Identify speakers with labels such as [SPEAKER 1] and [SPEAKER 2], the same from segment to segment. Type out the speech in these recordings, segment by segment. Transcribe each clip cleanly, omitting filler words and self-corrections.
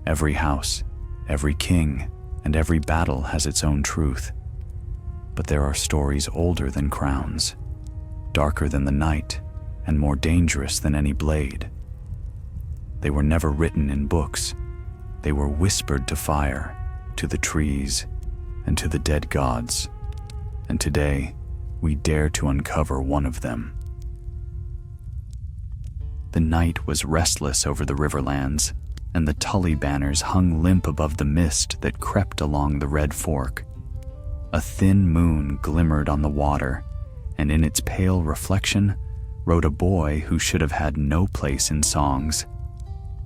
[SPEAKER 1] Every house, every king, and every battle has its own truth. But there are stories older than crowns, darker than the night, and more dangerous than any blade. They were never written in books. They were whispered to fire, to the trees, and to the dead gods. And today, we dare to uncover one of them. The night was restless over the riverlands, and the Tully banners hung limp above the mist that crept along the Red Fork. A thin moon glimmered on the water, and in its pale reflection rode a boy who should have had no place in songs.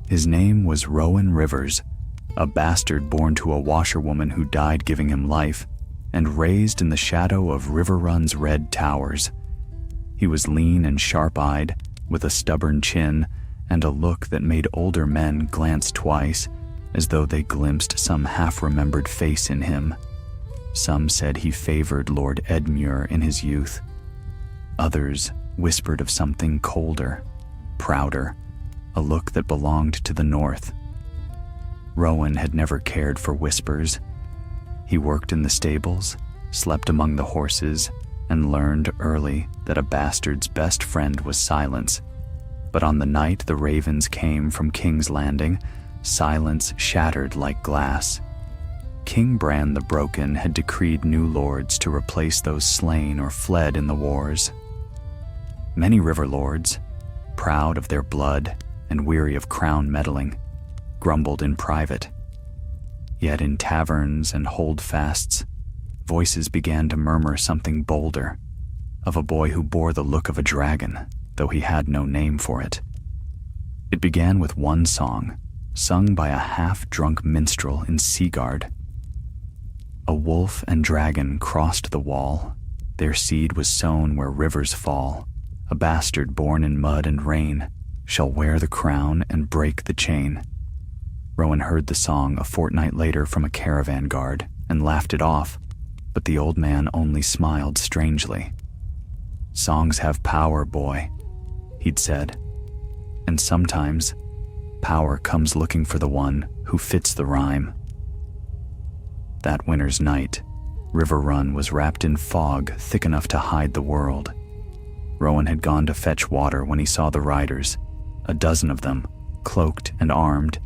[SPEAKER 1] His name was Rowan Rivers, a bastard born to a washerwoman who died giving him life, and raised in the shadow of River Run's red towers. He was lean and sharp-eyed, with a stubborn chin and a look that made older men glance twice, as though they glimpsed some half-remembered face in him. Some said he favored Lord Edmure in his youth. Others whispered of something colder, prouder, a look that belonged to the north. Rowan had never cared for whispers. He worked in the stables, slept among the horses, and learned early that a bastard's best friend was silence. But on the night the ravens came from King's Landing, silence shattered like glass. King Bran the Broken had decreed new lords to replace those slain or fled in the wars. Many river lords, proud of their blood and weary of crown meddling, grumbled in private. Yet in taverns and holdfasts, voices began to murmur something bolder, of a boy who bore the look of a dragon, though he had no name for it. It began with one song, sung by a half-drunk minstrel in Seaguard. A wolf and dragon crossed the wall. Their seed was sown where rivers fall. A bastard born in mud and rain shall wear the crown and break the chain. Rowan heard the song a fortnight later from a caravan guard and laughed it off, but the old man only smiled strangely. "Songs have power, boy," he'd said, "and sometimes power comes looking for the one who fits the rhyme." That winter's night, River Run was wrapped in fog thick enough to hide the world. Rowan had gone to fetch water when he saw the riders, a dozen of them, cloaked and armed,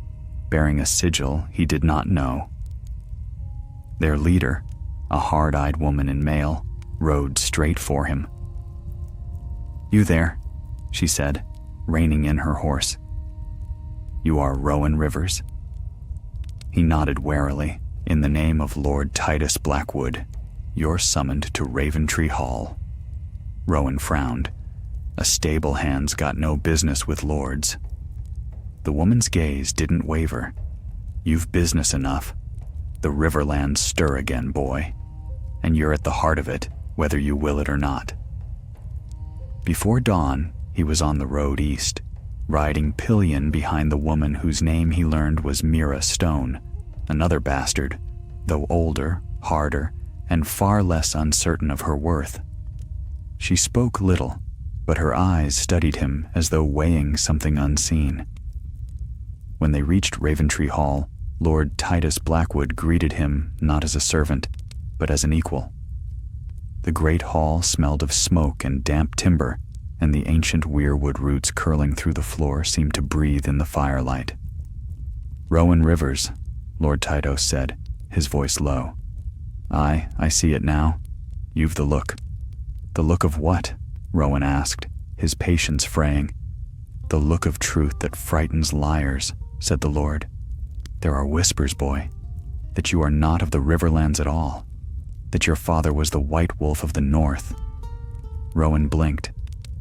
[SPEAKER 1] bearing a sigil he did not know. Their leader, a hard-eyed woman in mail, rode straight for him. "You there," she said, reining in her horse. "You are Rowan Rivers?" He nodded warily. "In the name of Lord Titus Blackwood, you're summoned to Raventree Hall." Rowan frowned. A stable hand's got no business with lords. The woman's gaze didn't waver. "You've business enough. The Riverlands stir again, boy, and you're at the heart of it, whether you will it or not." Before dawn, he was on the road east, riding pillion behind the woman whose name he learned was Mira Stone, another bastard, though older, harder, and far less uncertain of her worth. She spoke little, but her eyes studied him as though weighing something unseen. When they reached Raventree Hall, Lord Titus Blackwood greeted him not as a servant, but as an equal. The great hall smelled of smoke and damp timber, and the ancient weirwood roots curling through the floor seemed to breathe in the firelight. "Rowan Rivers," Lord Titus said, his voice low. "Aye, I see it now. You've the look." "The look of what?" Rowan asked, his patience fraying. "The look of truth that frightens liars," said the Lord. "There are whispers, boy, that you are not of the Riverlands at all, that your father was the White Wolf of the North." Rowan blinked.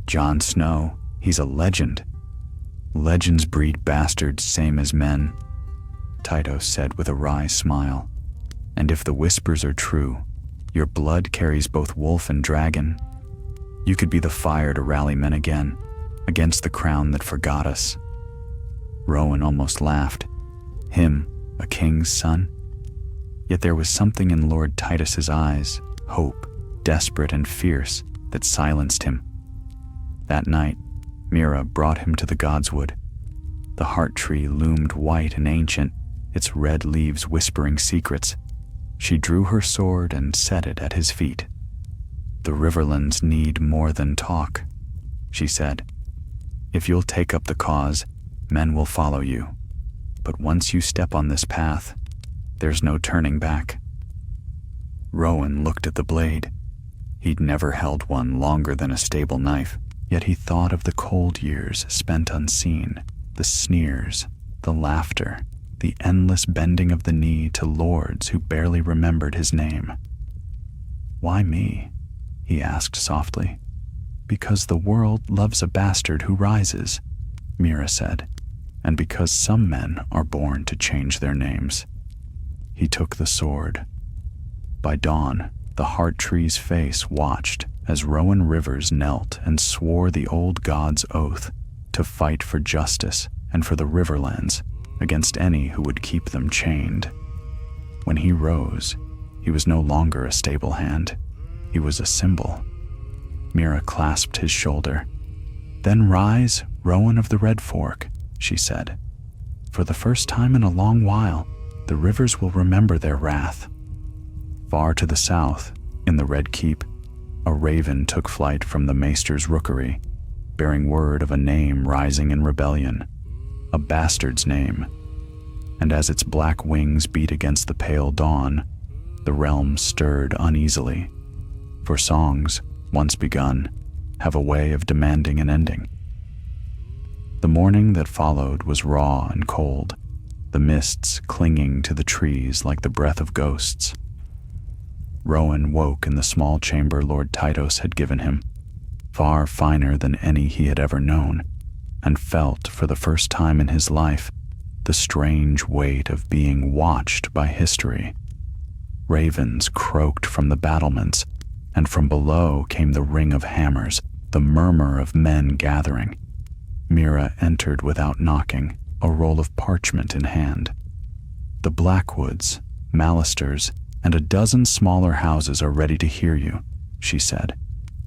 [SPEAKER 1] "Jon Snow, he's a legend." "Legends breed bastards same as men," Titus said with a wry smile. "And if the whispers are true, your blood carries both wolf and dragon. You could be the fire to rally men again, against the crown that forgot us." Rowan almost laughed. Him, a king's son? Yet there was something in Lord Titus's eyes, hope, desperate and fierce, that silenced him. That night, Mira brought him to the godswood. The heart tree loomed white and ancient, its red leaves whispering secrets. She drew her sword and set it at his feet. "The Riverlands need more than talk," she said. "If you'll take up the cause, men will follow you. But once you step on this path, there's no turning back." Rowan looked at the blade. He'd never held one longer than a stable knife, yet he thought of the cold years spent unseen, the sneers, the laughter, the endless bending of the knee to lords who barely remembered his name. "Why me?" he asked softly. "Because the world loves a bastard who rises," Mira said, "and because some men are born to change their names." He took the sword. By dawn, the heart tree's face watched as Rowan Rivers knelt and swore the old god's oath to fight for justice and for the Riverlands against any who would keep them chained. When he rose, he was no longer a stable hand. He was a symbol. Mira clasped his shoulder. "Then rise, Rowan of the Red Fork," she said. "For the first time in a long while, the rivers will remember their wrath." Far to the south, in the Red Keep, a raven took flight from the maester's rookery, bearing word of a name rising in rebellion, a bastard's name. And as its black wings beat against the pale dawn, the realm stirred uneasily. For songs, once begun, have a way of demanding an ending. The morning that followed was raw and cold, the mists clinging to the trees like the breath of ghosts. Rowan woke in the small chamber Lord Tytos had given him, far finer than any he had ever known, and felt for the first time in his life the strange weight of being watched by history. Ravens croaked from the battlements, and from below came the ring of hammers, the murmur of men gathering. Mira entered without knocking, a roll of parchment in hand. "The Blackwoods, Malisters, and a dozen smaller houses are ready to hear you," she said.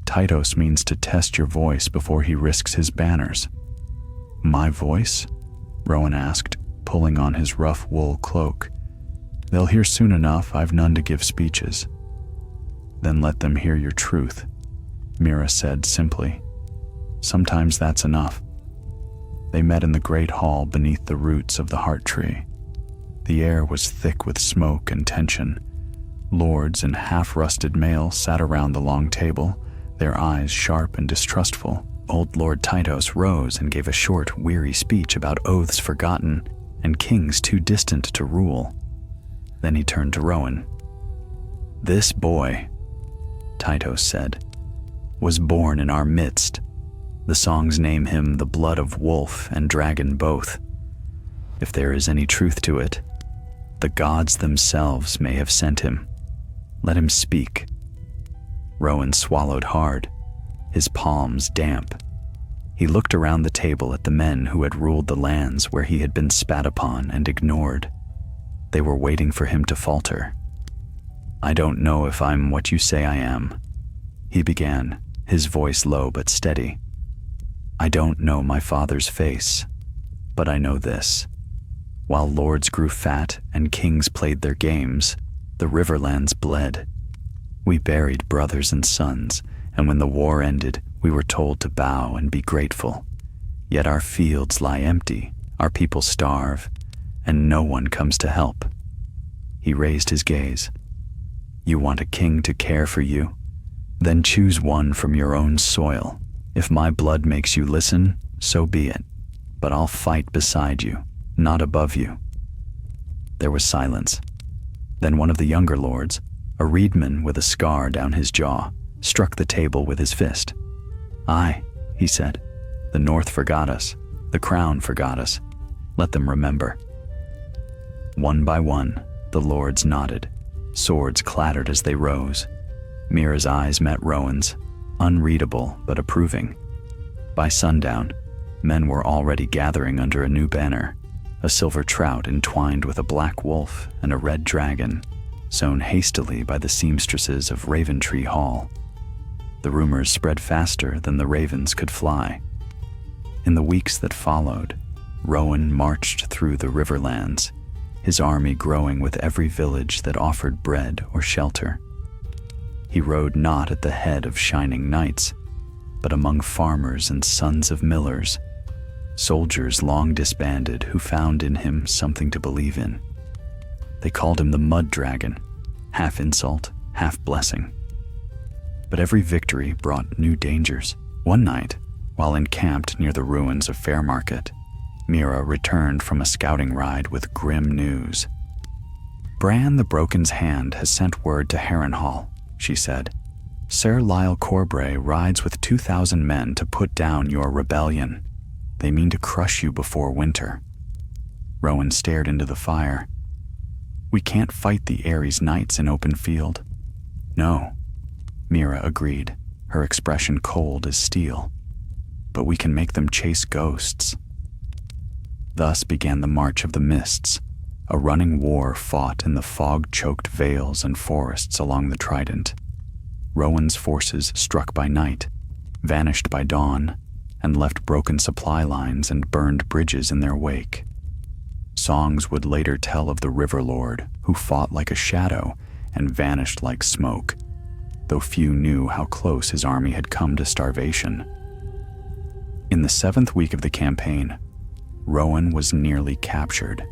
[SPEAKER 1] "Tytos means to test your voice before he risks his banners." "My voice?" Rowan asked, pulling on his rough wool cloak. "They'll hear soon enough. I've none to give speeches." "Then let them hear your truth," Mira said simply. "Sometimes that's enough." They met in the great hall beneath the roots of the heart tree. The air was thick with smoke and tension. Lords in half-rusted mail sat around the long table, their eyes sharp and distrustful. Old Lord Tytos rose and gave a short, weary speech about oaths forgotten and kings too distant to rule. Then he turned to Rowan. "This boy," Tytos said, "was born in our midst. The songs name him the blood of wolf and dragon both. If there is any truth to it, the gods themselves may have sent him. Let him speak." Rowan swallowed hard, his palms damp. He looked around the table at the men who had ruled the lands where he had been spat upon and ignored. They were waiting for him to falter. "I don't know if I'm what you say I am," he began, his voice low but steady. "I don't know my father's face, but I know this. While lords grew fat and kings played their games, the Riverlands bled. We buried brothers and sons, and when the war ended, we were told to bow and be grateful. Yet our fields lie empty, our people starve, and no one comes to help." He raised his gaze. "You want a king to care for you? Then choose one from your own soil. If my blood makes you listen, so be it. But I'll fight beside you, not above you." There was silence. Then one of the younger lords, a reedman with a scar down his jaw, struck the table with his fist. "Aye," he said, "the North forgot us. The Crown forgot us. Let them remember." One by one, the lords nodded. Swords clattered as they rose. Mira's eyes met Rowan's, unreadable but approving. By sundown, men were already gathering under a new banner, a silver trout entwined with a black wolf and a red dragon, sewn hastily by the seamstresses of Raventree Hall. The rumors spread faster than the ravens could fly. In the weeks that followed, Rowan marched through the Riverlands, his army growing with every village that offered bread or shelter. He rode not at the head of shining knights, but among farmers and sons of millers, soldiers long disbanded who found in him something to believe in. They called him the Mud Dragon, half insult, half blessing. But every victory brought new dangers. One night, while encamped near the ruins of Fairmarket, Mira returned from a scouting ride with grim news. "Bran the Broken's Hand has sent word to Harrenhal," she said. "Sir Lyle Corbray rides with 2,000 men to put down your rebellion. They mean to crush you before winter." Rowan stared into the fire. "We can't fight the Ares Knights in open field." "No," Mira agreed, her expression cold as steel. "But we can make them chase ghosts." Thus began the March of the Mists, a running war fought in the fog-choked vales and forests along the Trident. Rowan's forces struck by night, vanished by dawn, and left broken supply lines and burned bridges in their wake. Songs would later tell of the River Lord, who fought like a shadow and vanished like smoke, though few knew how close his army had come to starvation. In the 7th week of the campaign, Rowan was nearly captured.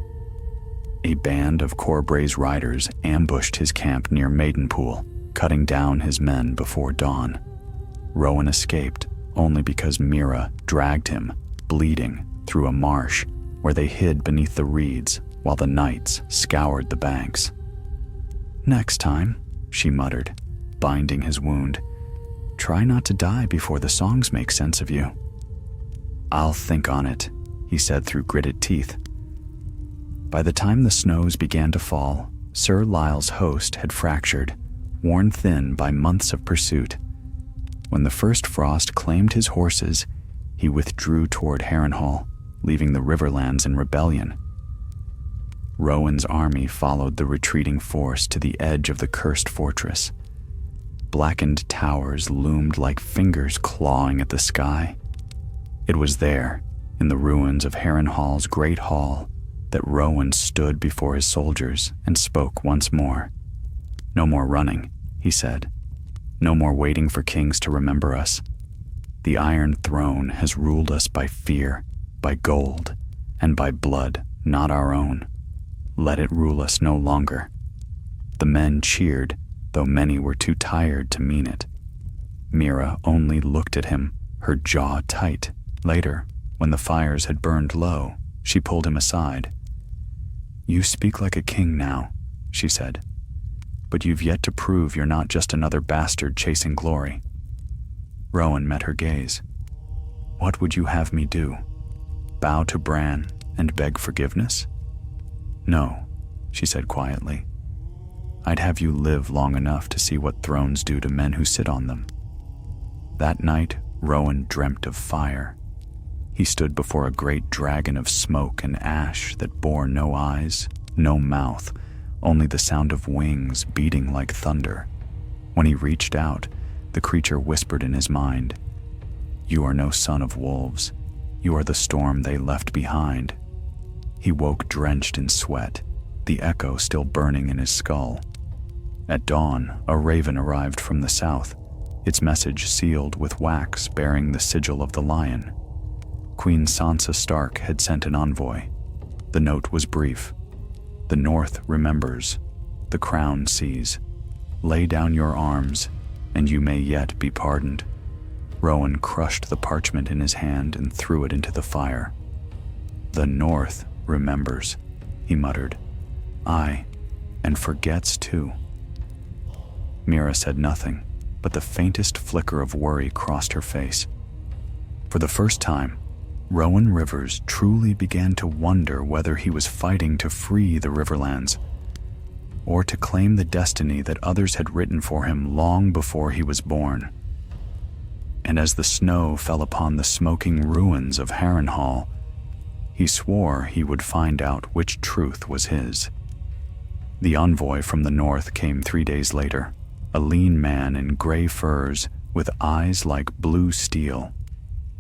[SPEAKER 1] A band of Corbray's riders ambushed his camp near Maidenpool, cutting down his men before dawn. Rowan escaped only because Mira dragged him, bleeding, through a marsh where they hid beneath the reeds while the knights scoured the banks. "Next time," she muttered, binding his wound, "try not to die before the songs make sense of you." "I'll think on it," he said through gritted teeth. By the time the snows began to fall, Sir Lyle's host had fractured, worn thin by months of pursuit. When the first frost claimed his horses, he withdrew toward Harrenhal, leaving the Riverlands in rebellion. Rowan's army followed the retreating force to the edge of the cursed fortress. Blackened towers loomed like fingers clawing at the sky. It was there, in the ruins of Harrenhal's great hall, that Rowan stood before his soldiers and spoke once more. "No more running," he said. "No more waiting for kings to remember us. The Iron Throne has ruled us by fear, by gold, and by blood not our own. Let it rule us no longer." The men cheered, though many were too tired to mean it. Mira only looked at him, her jaw tight. Later, when the fires had burned low, she pulled him aside. "You speak like a king now," she said. "But you've yet to prove you're not just another bastard chasing glory." Rowan met her gaze. "What would you have me do? Bow to Bran and beg forgiveness?" "No," she said quietly. "I'd have you live long enough to see what thrones do to men who sit on them." That night, Rowan dreamt of fire. He stood before a great dragon of smoke and ash that bore no eyes, no mouth, only the sound of wings beating like thunder. When he reached out, the creature whispered in his mind, "You are no son of wolves. You are the storm they left behind." He woke drenched in sweat, the echo still burning in his skull. At dawn, a raven arrived from the south, its message sealed with wax bearing the sigil of the lion. Queen Sansa Stark had sent an envoy. The note was brief. "The North remembers. The Crown sees. Lay down your arms, and you may yet be pardoned." Rowan crushed the parchment in his hand and threw it into the fire. "The North remembers," he muttered. "Aye, and forgets too." Mira said nothing, but the faintest flicker of worry crossed her face. For the first time, Rowan Rivers truly began to wonder whether he was fighting to free the Riverlands, or to claim the destiny that others had written for him long before he was born. And as the snow fell upon the smoking ruins of Harrenhal, he swore he would find out which truth was his. The envoy from the north came 3 days later, a lean man in gray furs with eyes like blue steel.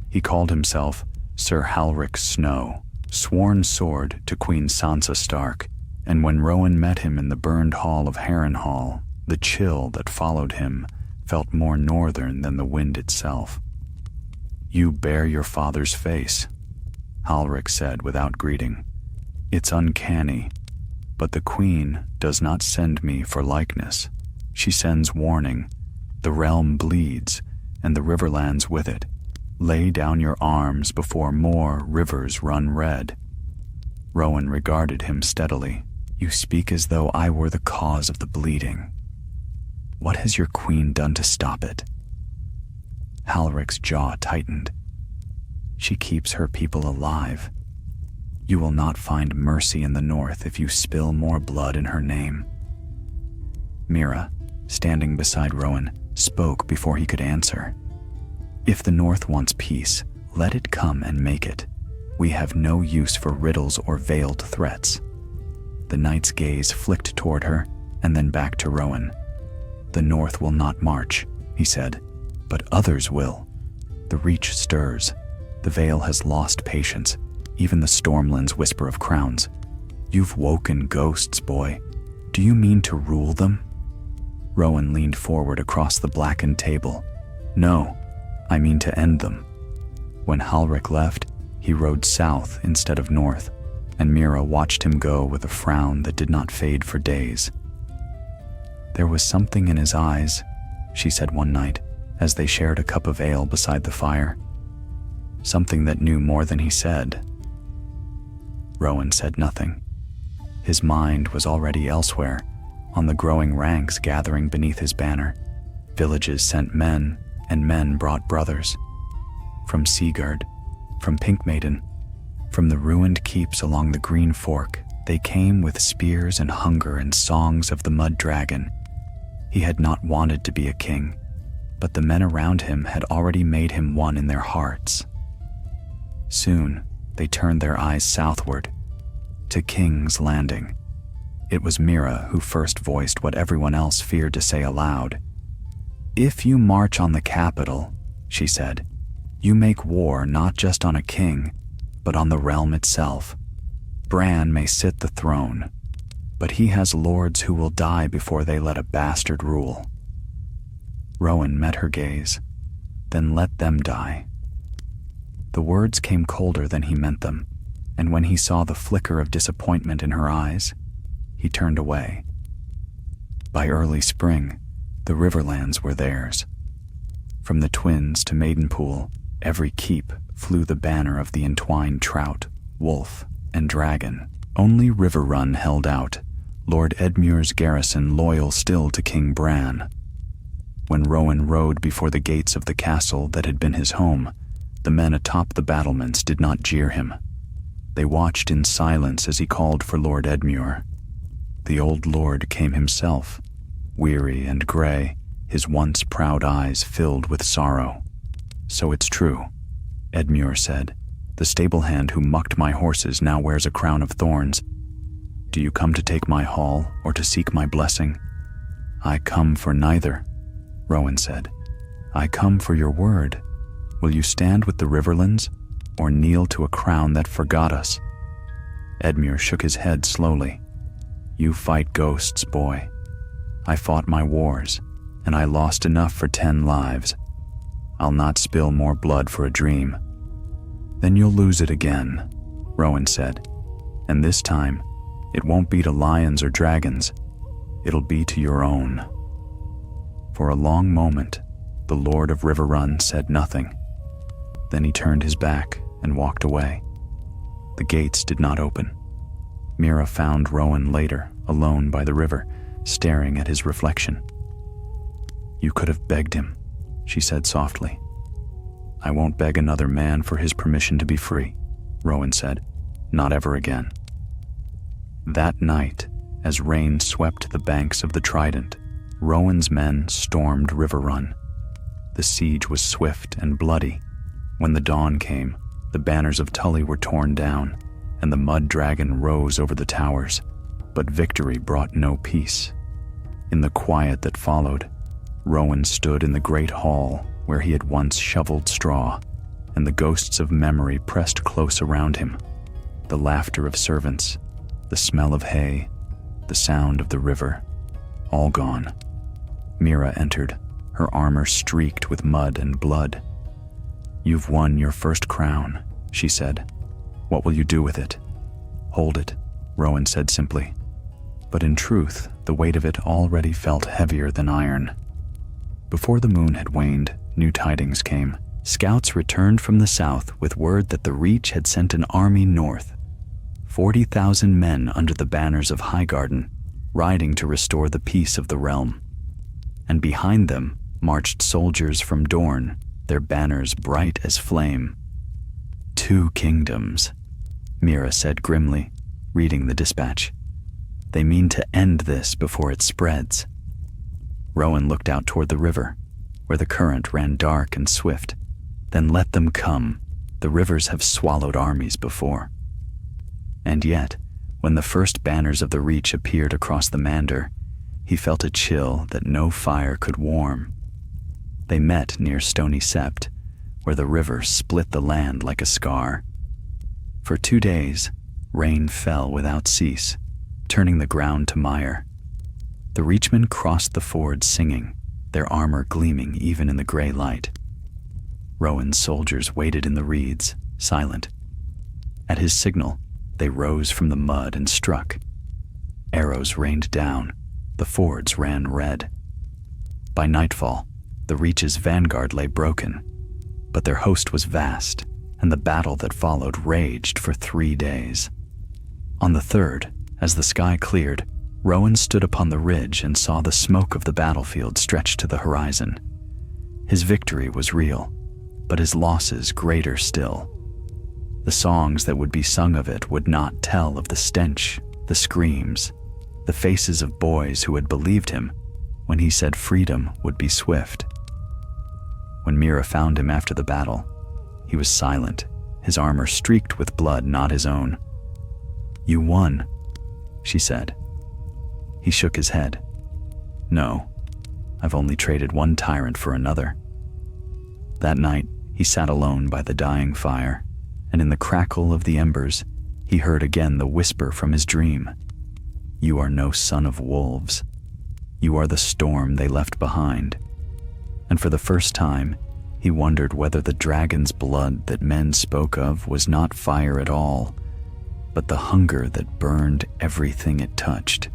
[SPEAKER 1] He called himself Sir Halric Snow, sworn sword to Queen Sansa Stark, And when Rowan met him in the burned hall of Harrenhal, the chill that followed him felt more northern than the wind itself. "You bear your father's face," Halric said without greeting. "It's uncanny, but the Queen does not send me for likeness. She sends warning. The realm bleeds, and the Riverlands with it. Lay down your arms before more rivers run red." Rowan regarded him steadily. "You speak as though I were the cause of the bleeding. What has your queen done to stop it?" Halric's jaw tightened. "She keeps her people alive. You will not find mercy in the north if you spill more blood in her name." Mira, standing beside Rowan, spoke before he could answer. "If the north wants peace, let it come and make it. We have no use for riddles or veiled threats." The knight's gaze flicked toward her and then back to Rowan. "The north will not march," he said, "but others will. The reach stirs. The Vale has lost patience, even the Stormlands whisper of crowns. You've woken ghosts, boy. Do you mean to rule them?" Rowan leaned forward across the blackened table. "No, I mean to end them." When Halric left, he rode south instead of north, and Mira watched him go with a frown that did not fade for days. "There was something in his eyes," she said one night, as they shared a cup of ale beside the fire. "Something that knew more than he said." Rowan said nothing. His mind was already elsewhere, on the growing ranks gathering beneath his banner. Villages sent men, and men brought brothers. From Seagard, from Pinkmaiden, from the ruined keeps along the Green Fork, they came with spears and hunger and songs of the Mud Dragon. He had not wanted to be a king, but the men around him had already made him one in their hearts. Soon, they turned their eyes southward, to King's Landing. It was Mira who first voiced what everyone else feared to say aloud. "If you march on the capital," she said, "you make war not just on a king, but on the realm itself. Bran may sit the throne, but he has lords who will die before they let a bastard rule." Rowan met her gaze. "Then let them die." The words came colder than he meant them, and when he saw the flicker of disappointment in her eyes, he turned away. By early spring, the Riverlands were theirs. From the Twins to Maidenpool, every keep flew the banner of the entwined trout, wolf, and dragon. Only Riverrun held out, Lord Edmure's garrison loyal still to King Bran. When Rowan rode before the gates of the castle that had been his home, the men atop the battlements did not jeer him. They watched in silence as he called for Lord Edmure. The old lord came himself, weary and gray, his once proud eyes filled with sorrow. "So it's true," Edmure said. "The stable hand who mucked my horses now wears a crown of thorns. Do you come to take my hall or to seek my blessing?" "I come for neither," Rowan said. "I come for your word. Will you stand with the Riverlands or kneel to a crown that forgot us?" Edmure shook his head slowly. "You fight ghosts, boy. I fought my wars, and I lost enough for 10 lives. I'll not spill more blood for a dream." "Then you'll lose it again," Rowan said. "And this time, it won't be to lions or dragons. It'll be to your own." For a long moment, the Lord of Riverrun said nothing. Then he turned his back and walked away. The gates did not open. Mira found Rowan later, alone by the river, staring at his reflection. "You could have begged him," she said softly. "I won't beg another man for his permission to be free," Rowan said. "Not ever again." That night, as rain swept the banks of the Trident, Rowan's men stormed Riverrun. The siege was swift and bloody. When the dawn came, the banners of Tully were torn down, and the Mud Dragon rose over the towers, but victory brought no peace. In the quiet that followed, Rowan stood in the great hall where he had once shoveled straw, and the ghosts of memory pressed close around him. The laughter of servants, the smell of hay, the sound of the river, all gone. Mira entered, her armor streaked with mud and blood. "You've won your first crown," she said. "What will you do with it?" "Hold it," Rowan said simply. But in truth, the weight of it already felt heavier than iron. Before the moon had waned, new tidings came. Scouts returned from the south with word that the Reach had sent an army north. 40,000 men under the banners of Highgarden, riding to restore the peace of the realm. And behind them marched soldiers from Dorne, their banners bright as flame. 2 kingdoms, Mira said grimly, reading the dispatch. "They mean to end this before it spreads." Rowan looked out toward the river, where the current ran dark and swift. "Then let them come. The rivers have swallowed armies before." And yet, when the first banners of the Reach appeared across the Mander, he felt a chill that no fire could warm. They met near Stony Sept, where the river split the land like a scar. For 2 days, rain fell without cease, turning the ground to mire. The Reachmen crossed the ford singing, their armor gleaming even in the gray light. Rowan's soldiers waited in the reeds, silent. At his signal, they rose from the mud and struck. Arrows rained down, the fords ran red. By nightfall, the Reach's vanguard lay broken, but their host was vast, and the battle that followed raged for 3 days. On the third, as the sky cleared, Rowan stood upon the ridge and saw the smoke of the battlefield stretch to the horizon. His victory was real, but his losses greater still. The songs that would be sung of it would not tell of the stench, the screams, the faces of boys who had believed him when he said freedom would be swift. When Mira found him after the battle, he was silent, his armor streaked with blood not his own. "You won," she said. He shook his head. "No, I've only traded one tyrant for another." That night, he sat alone by the dying fire, and in the crackle of the embers, he heard again the whisper from his dream. "You are no son of wolves. You are the storm they left behind." And for the first time, he wondered whether the dragon's blood that men spoke of was not fire at all, but the hunger that burned everything it touched.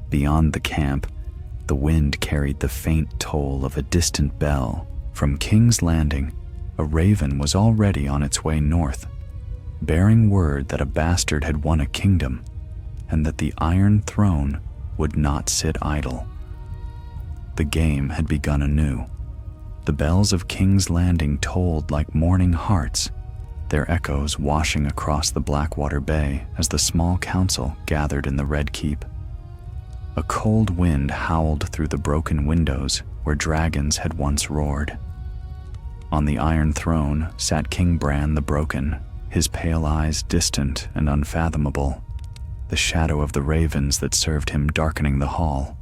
[SPEAKER 1] Beyond the camp, the wind carried the faint toll of a distant bell. From King's Landing, a raven was already on its way north, bearing word that a bastard had won a kingdom, and that the Iron Throne would not sit idle. The game had begun anew. The bells of King's Landing tolled like mourning hearts, their echoes washing across the Blackwater Bay as the small council gathered in the Red Keep. A cold wind howled through the broken windows where dragons had once roared. On the Iron Throne sat King Bran the Broken, his pale eyes distant and unfathomable, the shadow of the ravens that served him darkening the hall.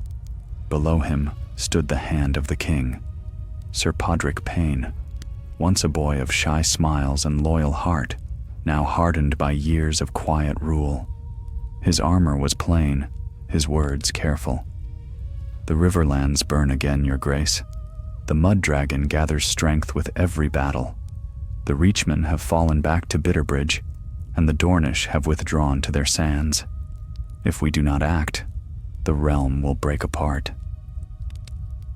[SPEAKER 1] Below him stood the hand of the king, Sir Podrick Payne, once a boy of shy smiles and loyal heart, now hardened by years of quiet rule. His armor was plain, his words careful. "The Riverlands burn again, your grace. The mud dragon gathers strength with every battle. The Reachmen have fallen back to Bitterbridge, and the Dornish have withdrawn to their sands. If we do not act, the realm will break apart."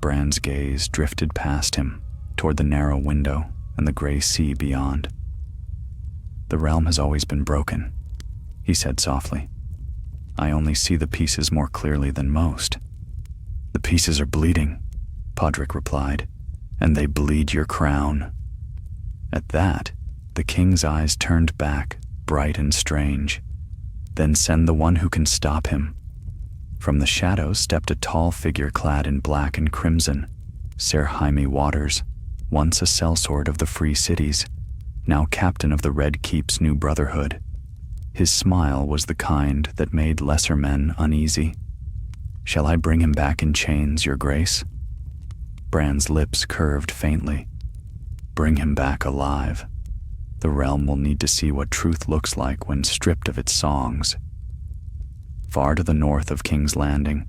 [SPEAKER 1] Bran's gaze drifted past him, toward the narrow window and the gray sea beyond. "The realm has always been broken," he said softly. "I only see the pieces more clearly than most." "The pieces are bleeding," Podrick replied, "and they bleed your crown." At that, the king's eyes turned back, bright and strange. "Then send the one who can stop him." From the shadows stepped a tall figure clad in black and crimson, Ser Jaime Waters, once a sellsword of the Free Cities, now captain of the Red Keep's new brotherhood. His smile was the kind that made lesser men uneasy. "Shall I bring him back in chains, your grace?" Bran's lips curved faintly. "Bring him back alive. The realm will need to see what truth looks like when stripped of its songs." Far to the north of King's Landing,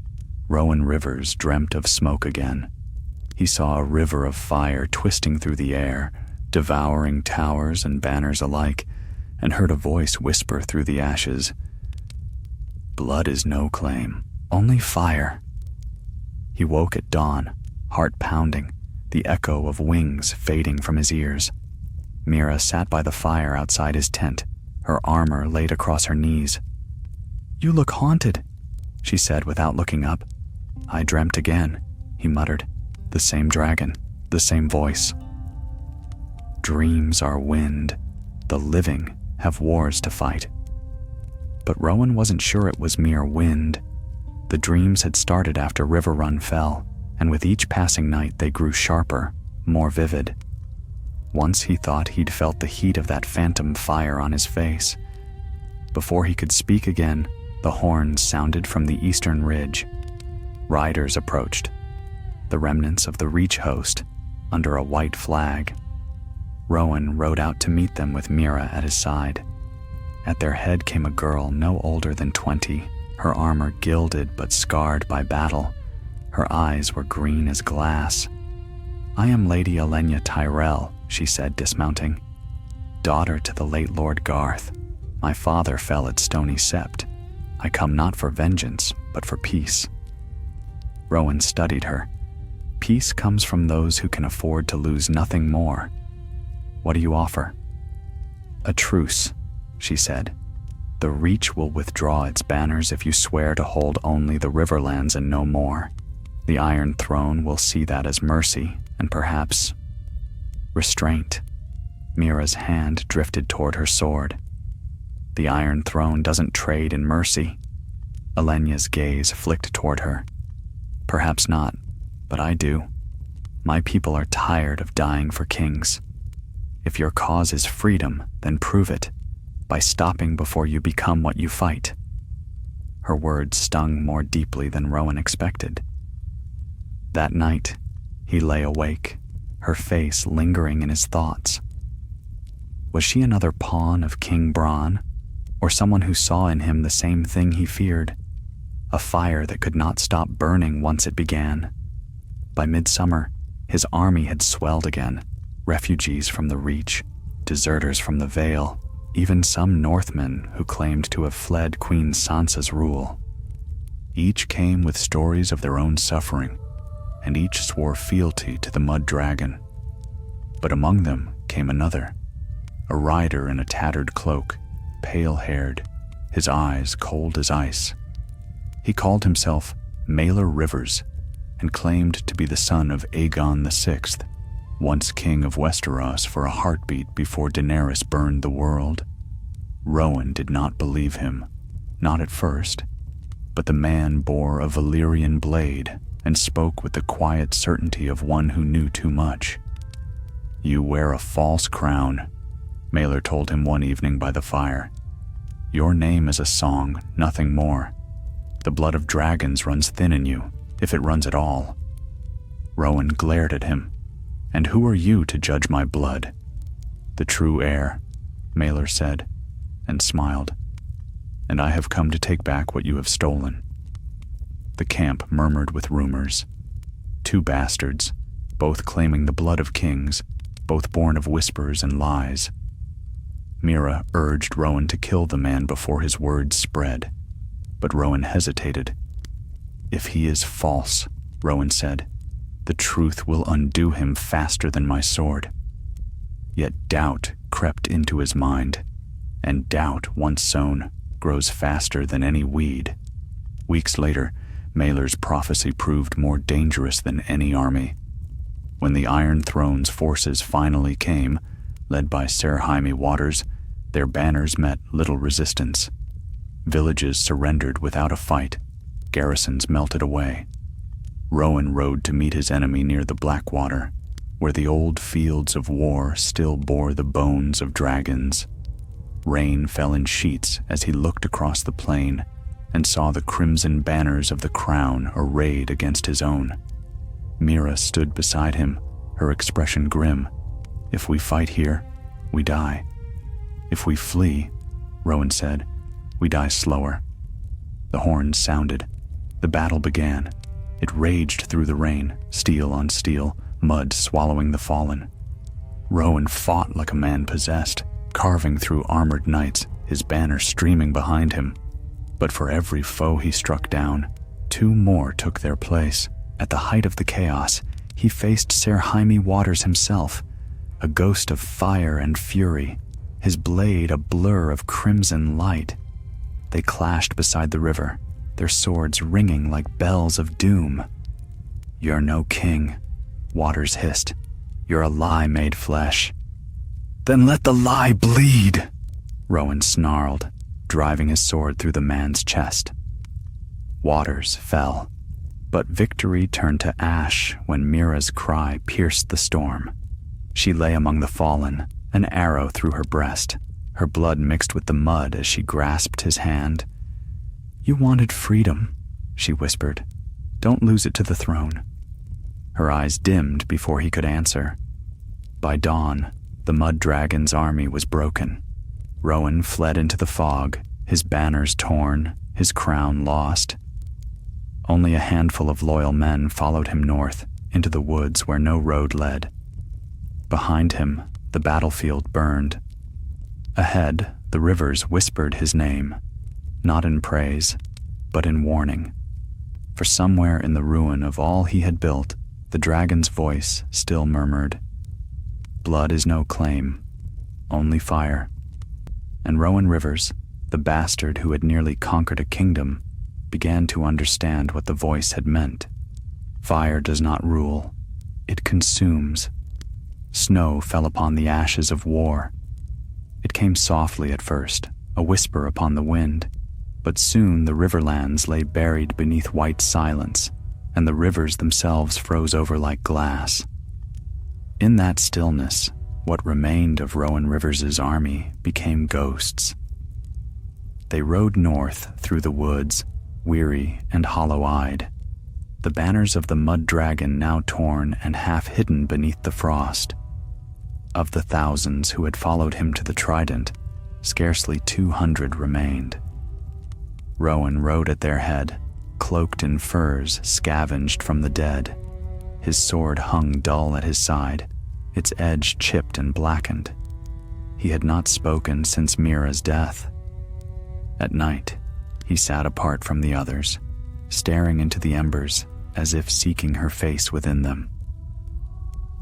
[SPEAKER 1] Rowan Rivers dreamt of smoke again. He saw a river of fire twisting through the air, devouring towers and banners alike, and heard a voice whisper through the ashes, "Blood is no claim, only fire." He woke at dawn, heart pounding, the echo of wings fading from his ears. Mira sat by the fire outside his tent, her armor laid across her knees. "You look haunted," she said without looking up. "I dreamt again," he muttered. "The same dragon, the same voice." Dreams are wind. The living have wars to fight. But Rowan wasn't sure it was mere wind. The dreams had started after River Run fell, and with each passing night they grew sharper, more vivid. Once he thought he'd felt the heat of that phantom fire on his face. Before he could speak again, the horns sounded from the eastern ridge. Riders approached, the remnants of the Reach host, under a white flag. Rowan rode out to meet them with Mira at his side. At their head came a girl no older than 20, her armor gilded but scarred by battle. Her eyes were green as glass. "I am Lady Elenya Tyrell," she said, dismounting. "Daughter to the late Lord Garth. My father fell at Stony Sept. I come not for vengeance, but for peace." Rowan studied her. Peace comes from those who can afford to lose nothing more. "What do you offer?" "A truce," she said. "The Reach will withdraw its banners if you swear to hold only the Riverlands and no more. The Iron Throne will see that as mercy, and perhaps restraint." Mira's hand drifted toward her sword. "The Iron Throne doesn't trade in mercy." Elenya's gaze flicked toward her. "Perhaps not, but I do. My people are tired of dying for kings. If your cause is freedom, then prove it, by stopping before you become what you fight." Her words stung more deeply than Rowan expected. That night, he lay awake, her face lingering in his thoughts. Was she another pawn of King Bronn, or someone who saw in him the same thing he feared? A fire that could not stop burning once it began. By midsummer, his army had swelled again. Refugees from the Reach, deserters from the Vale, even some Northmen who claimed to have fled Queen Sansa's rule. Each came with stories of their own suffering, and each swore fealty to the Mud Dragon. But among them came another, a rider in a tattered cloak, pale-haired, his eyes cold as ice. He called himself Maelor Rivers and claimed to be the son of Aegon VI, once king of Westeros for a heartbeat before Daenerys burned the world. Rowan did not believe him, not at first, but the man bore a Valyrian blade and spoke with the quiet certainty of one who knew too much. "You wear a false crown," Maelor told him one evening by the fire. "Your name is a song, nothing more. The blood of dragons runs thin in you, if it runs at all." Rowan glared at him. "And who are you to judge my blood?" "The true heir," Maelor said, and smiled. "And I have come to take back what you have stolen." The camp murmured with rumors. Two bastards, both claiming the blood of kings, both born of whispers and lies. Mira urged Rowan to kill the man before his words spread, but Rowan hesitated. "If he is false," Rowan said, "the truth will undo him faster than my sword." Yet doubt crept into his mind, and doubt, once sown, grows faster than any weed. Weeks later, Maelor's prophecy proved more dangerous than any army. When the Iron Throne's forces finally came, led by Ser Jaime Waters, their banners met little resistance. Villages surrendered without a fight, garrisons melted away. Rowan rode to meet his enemy near the Blackwater, where the old fields of war still bore the bones of dragons. Rain fell in sheets as he looked across the plain and saw the crimson banners of the crown arrayed against his own. Mira stood beside him, her expression grim. "If we fight here, we die. If we flee," Rowan said, "we die slower." The horns sounded. The battle began. It raged through the rain, steel on steel, mud swallowing the fallen. Rowan fought like a man possessed, carving through armored knights, his banner streaming behind him. But for every foe he struck down, 2 more took their place. At the height of the chaos, he faced Ser Jaime Waters himself, a ghost of fire and fury, his blade a blur of crimson light. They clashed beside the river, their swords ringing like bells of doom. "You're no king," Waters hissed. "You're a lie made flesh." "Then let the lie bleed," Rowan snarled, driving his sword through the man's chest. Waters fell, but victory turned to ash when Mira's cry pierced the storm. She lay among the fallen, an arrow through her breast, her blood mixed with the mud as she grasped his hand. "You wanted freedom," she whispered. "Don't lose it to the throne." Her eyes dimmed before he could answer. By dawn, the mud dragon's army was broken. Rowan fled into the fog, his banners torn, his crown lost. Only a handful of loyal men followed him north, into the woods where no road led. Behind him, the battlefield burned. Ahead, the rivers whispered his name, not in praise, but in warning. For somewhere in the ruin of all he had built, the dragon's voice still murmured, "Blood is no claim, only fire." And Rowan Rivers, the bastard who had nearly conquered a kingdom, began to understand what the voice had meant. Fire does not rule, it consumes. Snow fell upon the ashes of war. It came softly at first, a whisper upon the wind, but soon the riverlands lay buried beneath white silence, and the rivers themselves froze over like glass. In that stillness, what remained of Rowan Rivers' army became ghosts. They rode north through the woods, weary and hollow-eyed, the banners of the mud dragon now torn and half hidden beneath the frost. Of the thousands who had followed him to the Trident, scarcely 200 remained. Rowan rode at their head, cloaked in furs scavenged from the dead. His sword hung dull at his side, its edge chipped and blackened. He had not spoken since Mira's death. At night, he sat apart from the others, staring into the embers as if seeking her face within them.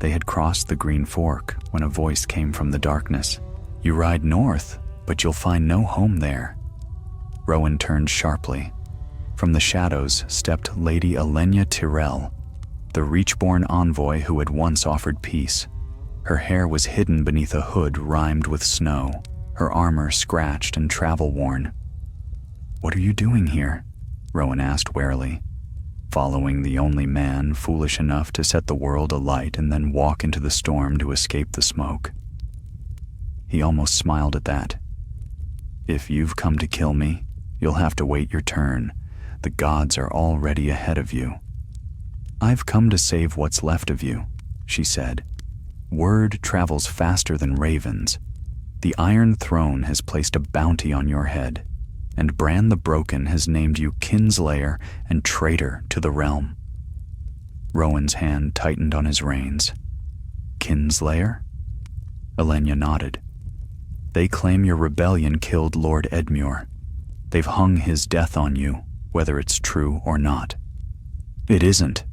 [SPEAKER 1] They had crossed the Green Fork when a voice came from the darkness. "You ride north, but you'll find no home there." Rowan turned sharply. From the shadows stepped Lady Elenya Tyrell, the Reachborn envoy who had once offered peace. Her hair was hidden beneath a hood rimed with snow, her armor scratched and travel-worn. "What are you doing here?" Rowan asked warily. "Following the only man foolish enough to set the world alight and then walk into the storm to escape the smoke." He almost smiled at that. "If you've come to kill me, you'll have to wait your turn. The gods are already ahead of you." "I've come to save what's left of you," she said. "Word travels faster than ravens. The Iron Throne has placed a bounty on your head, and Bran the Broken has named you kinslayer and traitor to the realm." Rowan's hand tightened on his reins. "Kinslayer?" Elenya nodded. "They claim your rebellion killed Lord Edmure. They've hung his death on you, whether it's true or not." "It isn't.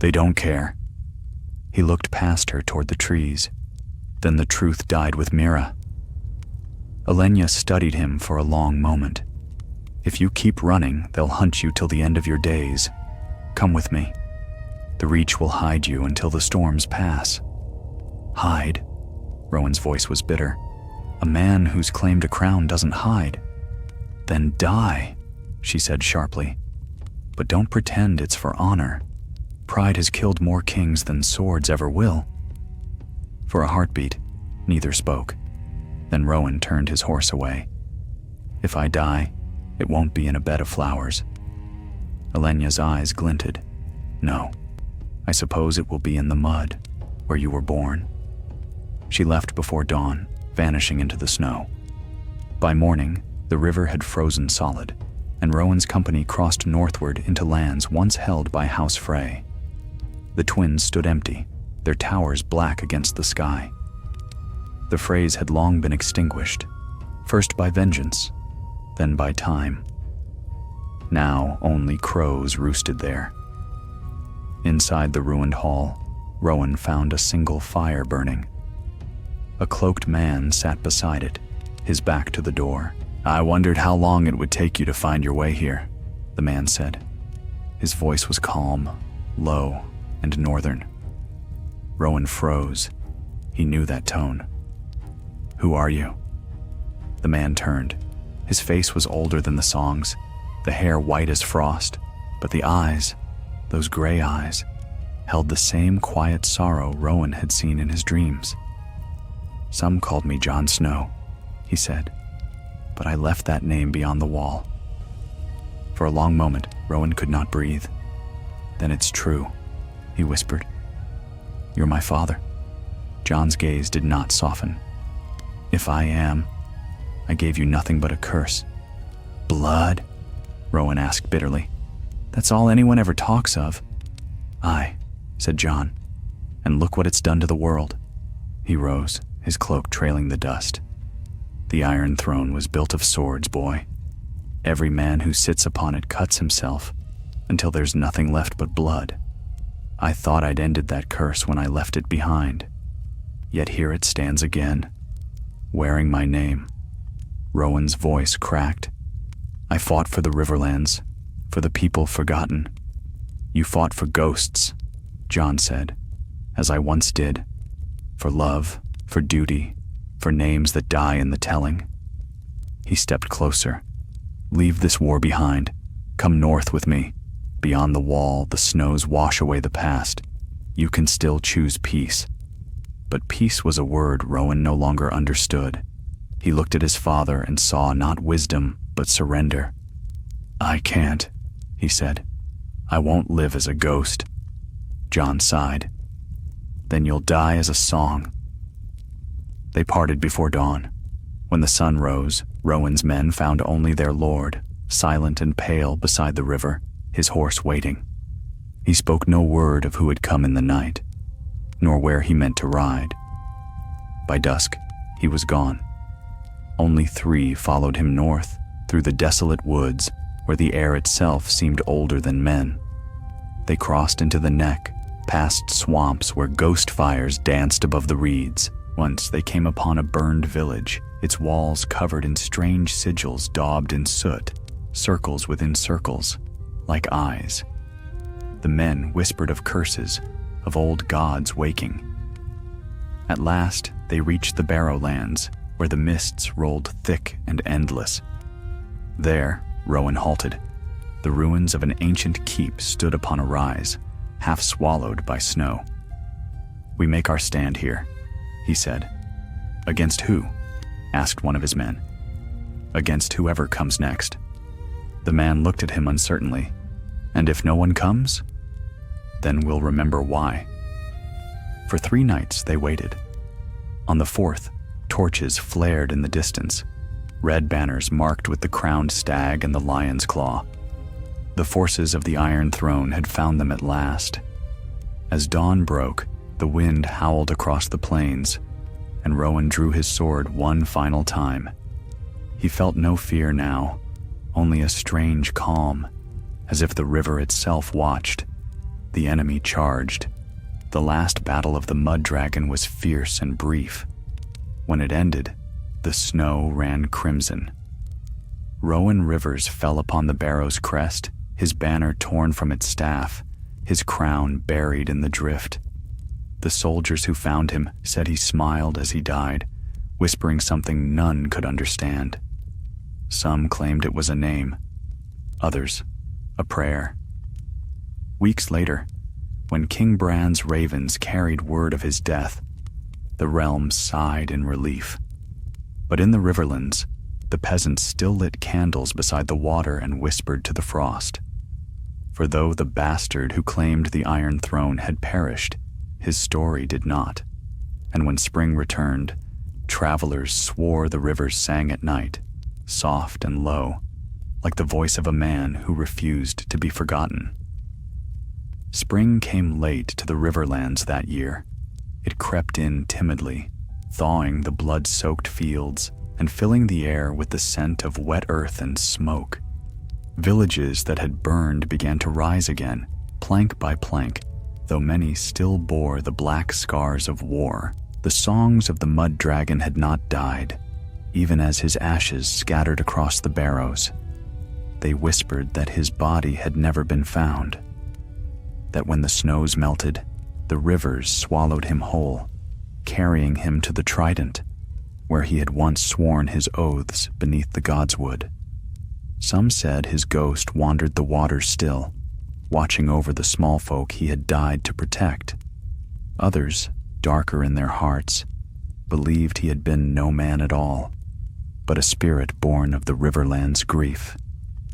[SPEAKER 1] They don't care." He looked past her toward the trees. "Then the truth died with Mira." Elenya studied him for a long moment. "If you keep running, they'll hunt you till the end of your days. Come with me. The Reach will hide you until the storms pass." "Hide?" Rowan's voice was bitter. "A man who's claimed a crown doesn't hide." "Then die," she said sharply. "But don't pretend it's for honor. Pride has killed more kings than swords ever will." For a heartbeat, neither spoke. Then Rowan turned his horse away. "If I die, it won't be in a bed of flowers." Elenya's eyes glinted. "No, I suppose it will be in the mud, where you were born." She left before dawn, vanishing into the snow. By morning, the river had frozen solid, and Rowan's company crossed northward into lands once held by House Frey. The twins stood empty, their towers black against the sky. The Freys had long been extinguished, first by vengeance, then by time. Now only crows roosted there. Inside the ruined hall, Rowan found a single fire burning. A cloaked man sat beside it, his back to the door. "I wondered how long it would take you to find your way here," the man said. His voice was calm, low, and northern. Rowan froze. He knew that tone. "Who are you?" The man turned. His face was older than the songs, the hair white as frost, but the eyes, those gray eyes, held the same quiet sorrow Rowan had seen in his dreams. "Some called me Jon Snow," he said, "but I left that name beyond the wall." For a long moment, Rowan could not breathe. "Then it's true," he whispered. "You're my father." Jon's gaze did not soften. "If I am, I gave you nothing but a curse." "Blood?" Rowan asked bitterly. "That's all anyone ever talks of." "Aye," said Jon, "and look what it's done to the world." He rose, his cloak trailing the dust. "The Iron Throne was built of swords, boy. Every man who sits upon it cuts himself until there's nothing left but blood. I thought I'd ended that curse when I left it behind. Yet here it stands again, wearing my name." Rowan's voice cracked. "I fought for the Riverlands, for the people forgotten." "You fought for ghosts," Jon said, "as I once did. For love, for duty, for names that die in the telling." He stepped closer. "Leave this war behind. Come north with me. Beyond the wall, the snows wash away the past. You can still choose peace." But peace was a word Rowan no longer understood. He looked at his father and saw not wisdom, but surrender. "I can't," he said. "I won't live as a ghost." Jon sighed. "Then you'll die as a song." They parted before dawn. When the sun rose, Rowan's men found only their lord, silent and pale beside the river, his horse waiting. He spoke no word of who had come in the night, nor where he meant to ride. By dusk, he was gone. Only 3 followed him north, through the desolate woods, where the air itself seemed older than men. They crossed into the neck, past swamps where ghost fires danced above the reeds. Once they came upon a burned village, its walls covered in strange sigils daubed in soot, circles within circles, like eyes. The men whispered of curses, of old gods waking. At last, they reached the Barrowlands, where the mists rolled thick and endless. There, Rowan halted. The ruins of an ancient keep stood upon a rise, half swallowed by snow. "We make our stand here," he said. "Against who?" asked one of his men. "Against whoever comes next." The man looked at him uncertainly. "And if no one comes? Then we'll remember why." For 3 nights they waited. On the 4th, torches flared in the distance, red banners marked with the crowned stag and the lion's claw. The forces of the Iron Throne had found them at last. As dawn broke, the wind howled across the plains, and Rowan drew his sword one final time. He felt no fear now, only a strange calm, as if the river itself watched. The enemy charged. The last battle of the Mud Dragon was fierce and brief. When it ended, the snow ran crimson. Rowan Rivers fell upon the Barrow's crest, his banner torn from its staff, his crown buried in the drift. The soldiers who found him said he smiled as he died, whispering something none could understand. Some claimed it was a name, others, a prayer. Weeks later, when King Bran's ravens carried word of his death, the realm sighed in relief. But in the Riverlands, the peasants still lit candles beside the water and whispered to the frost. For though the bastard who claimed the Iron Throne had perished, his story did not. And when spring returned, travelers swore the rivers sang at night, soft and low, like the voice of a man who refused to be forgotten. Spring came late to the Riverlands that year. It crept in timidly, thawing the blood-soaked fields and filling the air with the scent of wet earth and smoke. Villages that had burned began to rise again, plank by plank, though many still bore the black scars of war. The songs of the mud dragon had not died, even as his ashes scattered across the barrows. They whispered that his body had never been found, that when the snows melted, the rivers swallowed him whole, carrying him to the Trident, where he had once sworn his oaths beneath the godswood. Some said his ghost wandered the waters still, watching over the small folk he had died to protect. Others, darker in their hearts, believed he had been no man at all, but a spirit born of the Riverland's grief,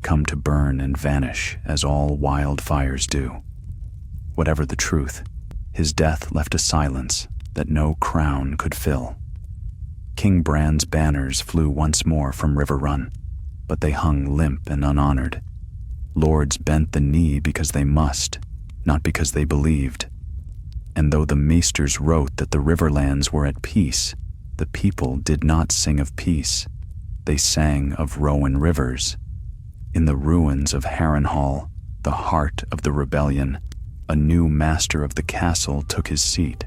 [SPEAKER 1] come to burn and vanish as all wild fires do. Whatever the truth, his death left a silence that no crown could fill. King Bran's banners flew once more from River Run, but they hung limp and unhonored. Lords bent the knee because they must, not because they believed. And though the maesters wrote that the Riverlands were at peace, the people did not sing of peace. They sang of Rowan rivers. In the ruins of Harrenhal, the heart of the rebellion, a new master of the castle took his seat.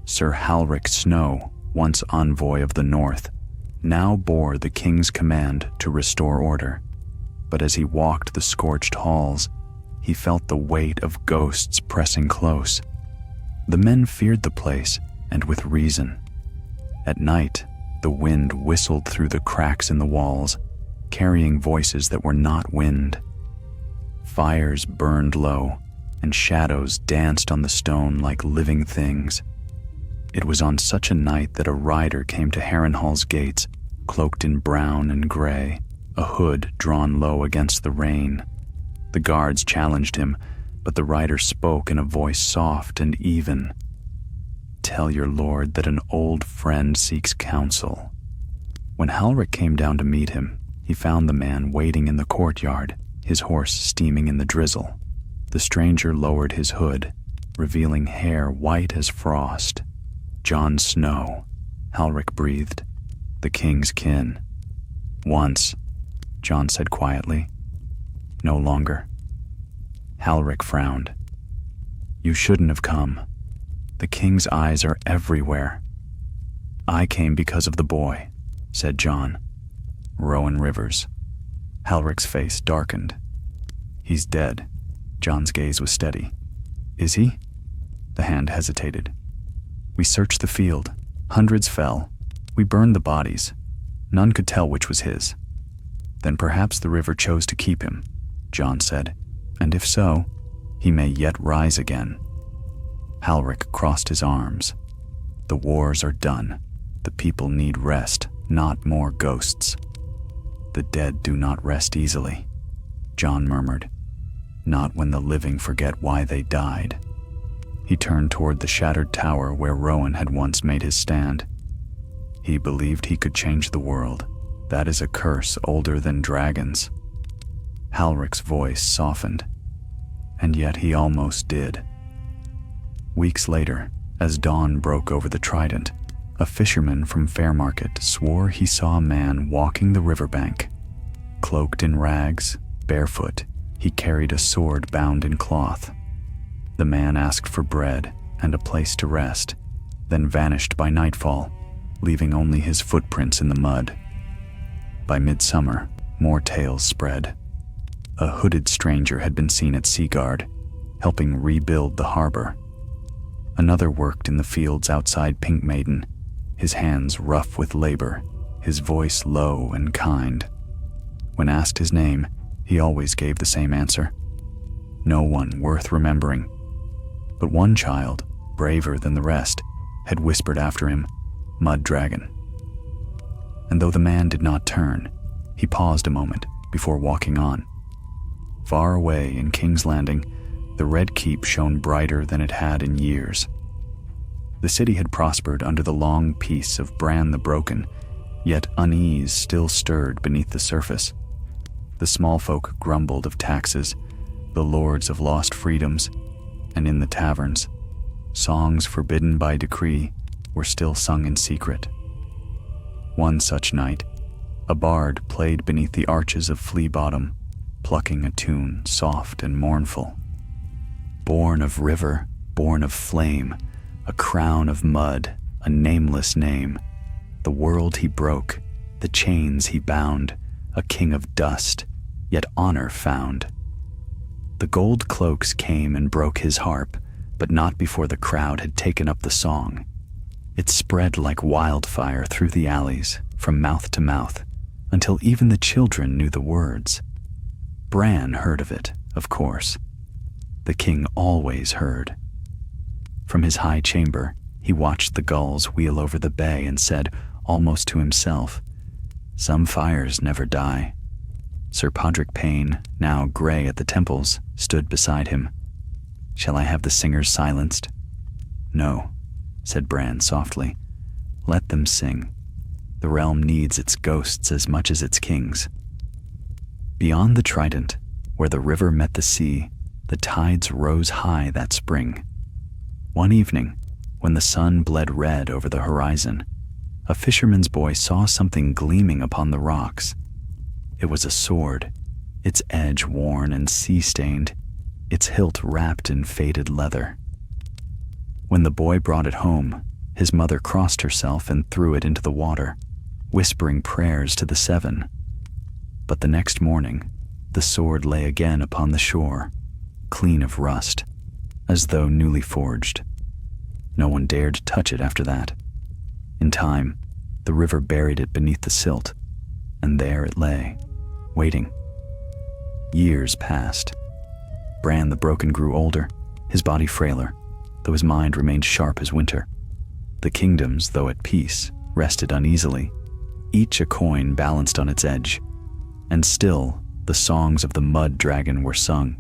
[SPEAKER 1] Sir Halric Snow, once envoy of the North, now bore the king's command to restore order. But as he walked the scorched halls, he felt the weight of ghosts pressing close. The men feared the place, and with reason. At night, the wind whistled through the cracks in the walls, carrying voices that were not wind. Fires burned low, and shadows danced on the stone like living things. It was on such a night that a rider came to Harrenhal's gates, cloaked in brown and gray, a hood drawn low against the rain. The guards challenged him, but the rider spoke in a voice soft and even. "Tell your lord that an old friend seeks counsel." When Halric came down to meet him, he found the man waiting in the courtyard, his horse steaming in the drizzle. The stranger lowered his hood, revealing hair white as frost. "Jon Snow," Halric breathed, "the king's kin." "Once," Jon said quietly. "No longer." Halric frowned. "You shouldn't have come. The king's eyes are everywhere." "I came because of the boy," said Jon. "Rowan Rivers." Halric's face darkened. "He's dead." Jon's gaze was steady. "Is he?" The hand hesitated. "We searched the field. Hundreds fell. We burned the bodies. None could tell which was his." "Then perhaps the river chose to keep him," Jon said. "And if so, he may yet rise again." Halric crossed his arms. "The wars are done. The people need rest, not more ghosts." "The dead do not rest easily," Jon murmured. "Not when the living forget why they died." He turned toward the shattered tower where Rowan had once made his stand. "He believed he could change the world. That is a curse older than dragons." Halric's voice softened. "And yet he almost did." Weeks later, as dawn broke over the Trident, a fisherman from Fairmarket swore he saw a man walking the riverbank. Cloaked in rags, barefoot, he carried a sword bound in cloth. The man asked for bread and a place to rest, then vanished by nightfall, leaving only his footprints in the mud. By midsummer, more tales spread. A hooded stranger had been seen at Seaguard, helping rebuild the harbor. Another worked in the fields outside Pink Maiden, his hands rough with labor, his voice low and kind. When asked his name, he always gave the same answer. No one worth remembering. But one child, braver than the rest, had whispered after him, "Mud Dragon." And though the man did not turn, he paused a moment before walking on. Far away in King's Landing, the Red Keep shone brighter than it had in years. The city had prospered under the long peace of Bran the Broken, yet unease still stirred beneath the surface. The small folk grumbled of taxes, the lords of lost freedoms, and in the taverns, songs forbidden by decree were still sung in secret. One such night, a bard played beneath the arches of Flea Bottom, plucking a tune soft and mournful. Born of river, born of flame, a crown of mud, a nameless name, the world he broke, the chains he bound, a king of dust, yet honor found. The gold cloaks came and broke his harp, but not before the crowd had taken up the song. It spread like wildfire through the alleys, from mouth to mouth, until even the children knew the words. Bran heard of it, of course. The king always heard. From his high chamber, he watched the gulls wheel over the bay and said, almost to himself, "Some fires never die." Sir Podrick Payne, now grey at the temples, stood beside him. "Shall I have the singers silenced?" "No," said Bran softly. "Let them sing. The realm needs its ghosts as much as its kings." Beyond the Trident, where the river met the sea, the tides rose high that spring. One evening, when the sun bled red over the horizon, a fisherman's boy saw something gleaming upon the rocks. It was a sword, its edge worn and sea-stained, its hilt wrapped in faded leather. When the boy brought it home, his mother crossed herself and threw it into the water, whispering prayers to the seven. But the next morning, the sword lay again upon the shore, clean of rust, as though newly forged. No one dared touch it after that. In time, the river buried it beneath the silt, and there it lay, waiting. Years passed. Bran the Broken grew older, his body frailer, though his mind remained sharp as winter. The kingdoms, though at peace, rested uneasily, each a coin balanced on its edge, and still the songs of the mud dragon were sung.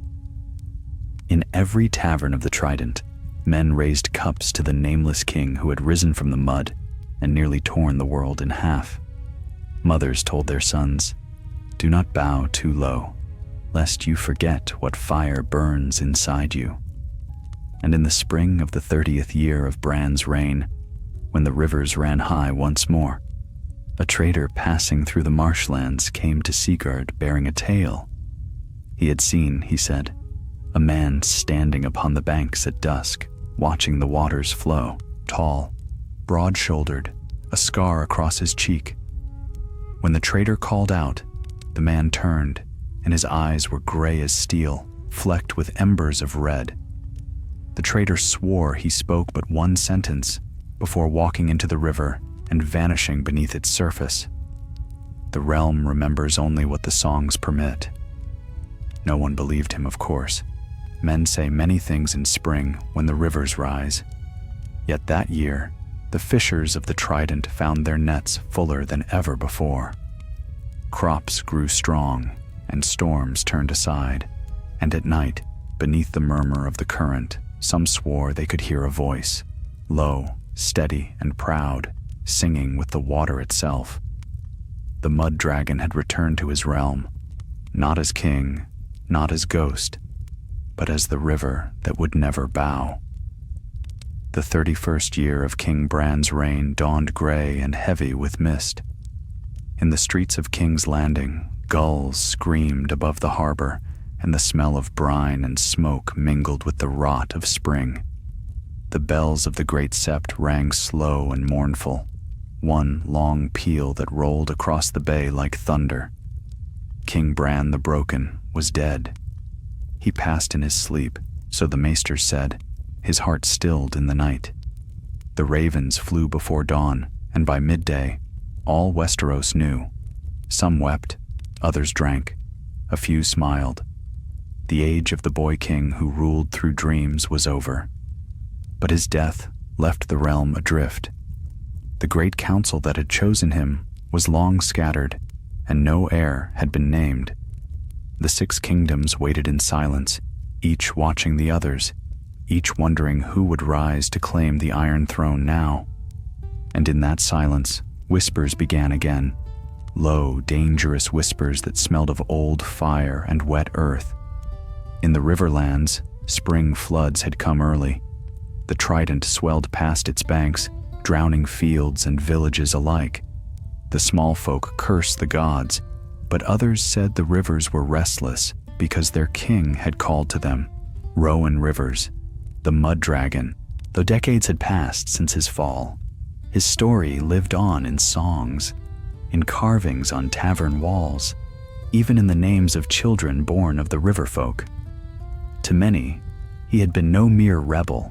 [SPEAKER 1] In every tavern of the Trident, men raised cups to the nameless king who had risen from the mud and nearly torn the world in half. Mothers told their sons, "Do not bow too low, lest you forget what fire burns inside you." And in the spring of the 30th year of Bran's reign, when the rivers ran high once more, a trader passing through the marshlands came to Sigurd bearing a tale. He had seen, he said, a man standing upon the banks at dusk, watching the waters flow, tall, broad-shouldered, a scar across his cheek. When the trader called out, the man turned, and his eyes were gray as steel, flecked with embers of red. The trader swore he spoke but one sentence before walking into the river and vanishing beneath its surface. The realm remembers only what the songs permit. No one believed him, of course. Men say many things in spring when the rivers rise. Yet that year, the fishers of the Trident found their nets fuller than ever before. Crops grew strong, and storms turned aside, and at night, beneath the murmur of the current, some swore they could hear a voice, low, steady, and proud, singing with the water itself. The mud dragon had returned to his realm, not as king, not as ghost, but as the river that would never bow. The 31st year of King Bran's reign dawned gray and heavy with mist. In the streets of King's Landing, gulls screamed above the harbor, and the smell of brine and smoke mingled with the rot of spring. The bells of the great sept rang slow and mournful, one long peal that rolled across the bay like thunder. King Bran the Broken was dead. He passed in his sleep, so the maester said, his heart stilled in the night. The ravens flew before dawn, and by midday, all Westeros knew. Some wept, others drank, a few smiled. The age of the boy king who ruled through dreams was over. But his death left the realm adrift. The great council that had chosen him was long scattered, and no heir had been named. The 6 kingdoms waited in silence, each watching the others, each wondering who would rise to claim the Iron Throne now. And in that silence, whispers began again. low, dangerous whispers that smelled of old fire and wet earth. In the riverlands, spring floods had come early. The Trident swelled past its banks, drowning fields and villages alike. The small folk cursed the gods, but others said the rivers were restless because their king had called to them. Rowan Rivers, the mud dragon, though decades had passed since his fall, his story lived on in songs, in carvings on tavern walls, even in the names of children born of the river folk. To many, he had been no mere rebel,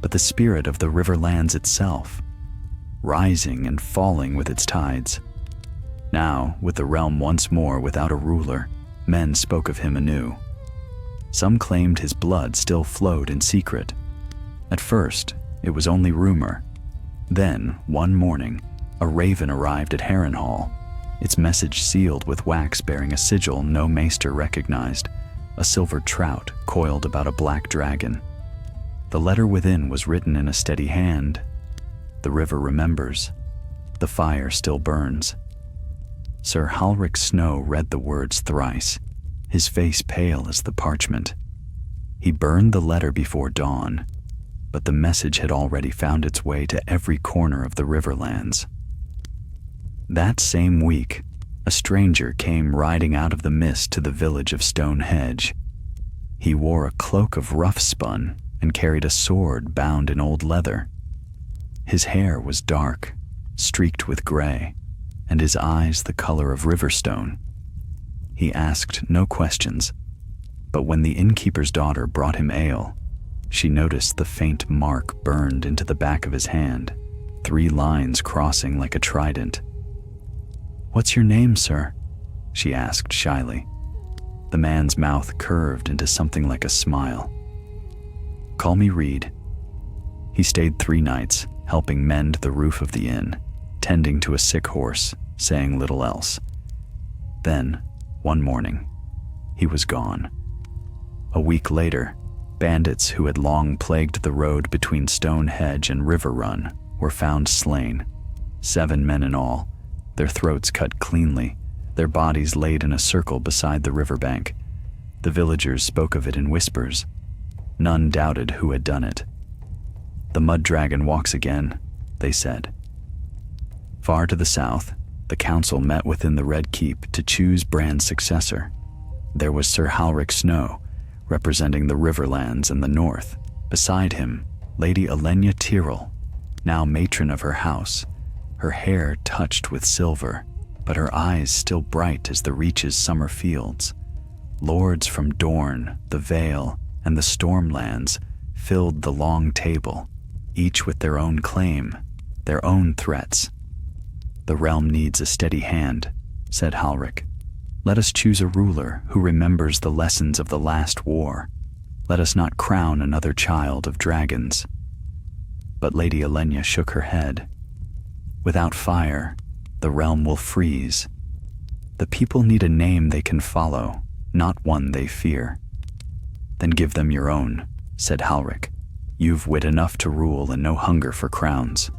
[SPEAKER 1] but the spirit of the riverlands itself, rising and falling with its tides. Now, with the realm once more without a ruler, men spoke of him anew. Some claimed his blood still flowed in secret. At first, it was only rumor. Then, one morning, a raven arrived at Harrenhal, its message sealed with wax bearing a sigil no maester recognized, a silver trout coiled about a black dragon. The letter within was written in a steady hand. The river remembers. The fire still burns. Sir Halric Snow read the words thrice, his face pale as the parchment. He burned the letter before dawn, but the message had already found its way to every corner of the Riverlands. That same week, a stranger came riding out of the mist to the village of Stonehenge. He wore a cloak of rough spun and carried a sword bound in old leather. His hair was dark, streaked with gray, and his eyes the color of riverstone. He asked no questions, but when the innkeeper's daughter brought him ale, she noticed the faint mark burned into the back of his hand, 3 lines crossing like a trident. "What's your name, sir?" she asked shyly. The man's mouth curved into something like a smile. "Call me Reed." He stayed 3 nights, helping mend the roof of the inn, tending to a sick horse, saying little else. Then, one morning, he was gone. A week later, bandits who had long plagued the road between Stonehenge and River Run were found slain, 7 men in all, their throats cut cleanly, their bodies laid in a circle beside the riverbank. The villagers spoke of it in whispers. None doubted who had done it. "The mud dragon walks again," they said. Far to the south, the council met within the Red Keep to choose Bran's successor. There was Sir Halric Snow, representing the Riverlands and the north. Beside him, Lady Elenya Tyrrell, now matron of her house, her hair touched with silver, but her eyes still bright as the Reach's summer fields. Lords from Dorne, the Vale, and the Stormlands filled the long table, each with their own claim, their own threats. "The realm needs a steady hand," said Halric. "Let us choose a ruler who remembers the lessons of the last war. Let us not crown another child of dragons." But Lady Elenya shook her head. "Without fire, the realm will freeze. The people need a name they can follow, not one they fear." "Then give them your own," said Halric. "You've wit enough to rule and no hunger for crowns."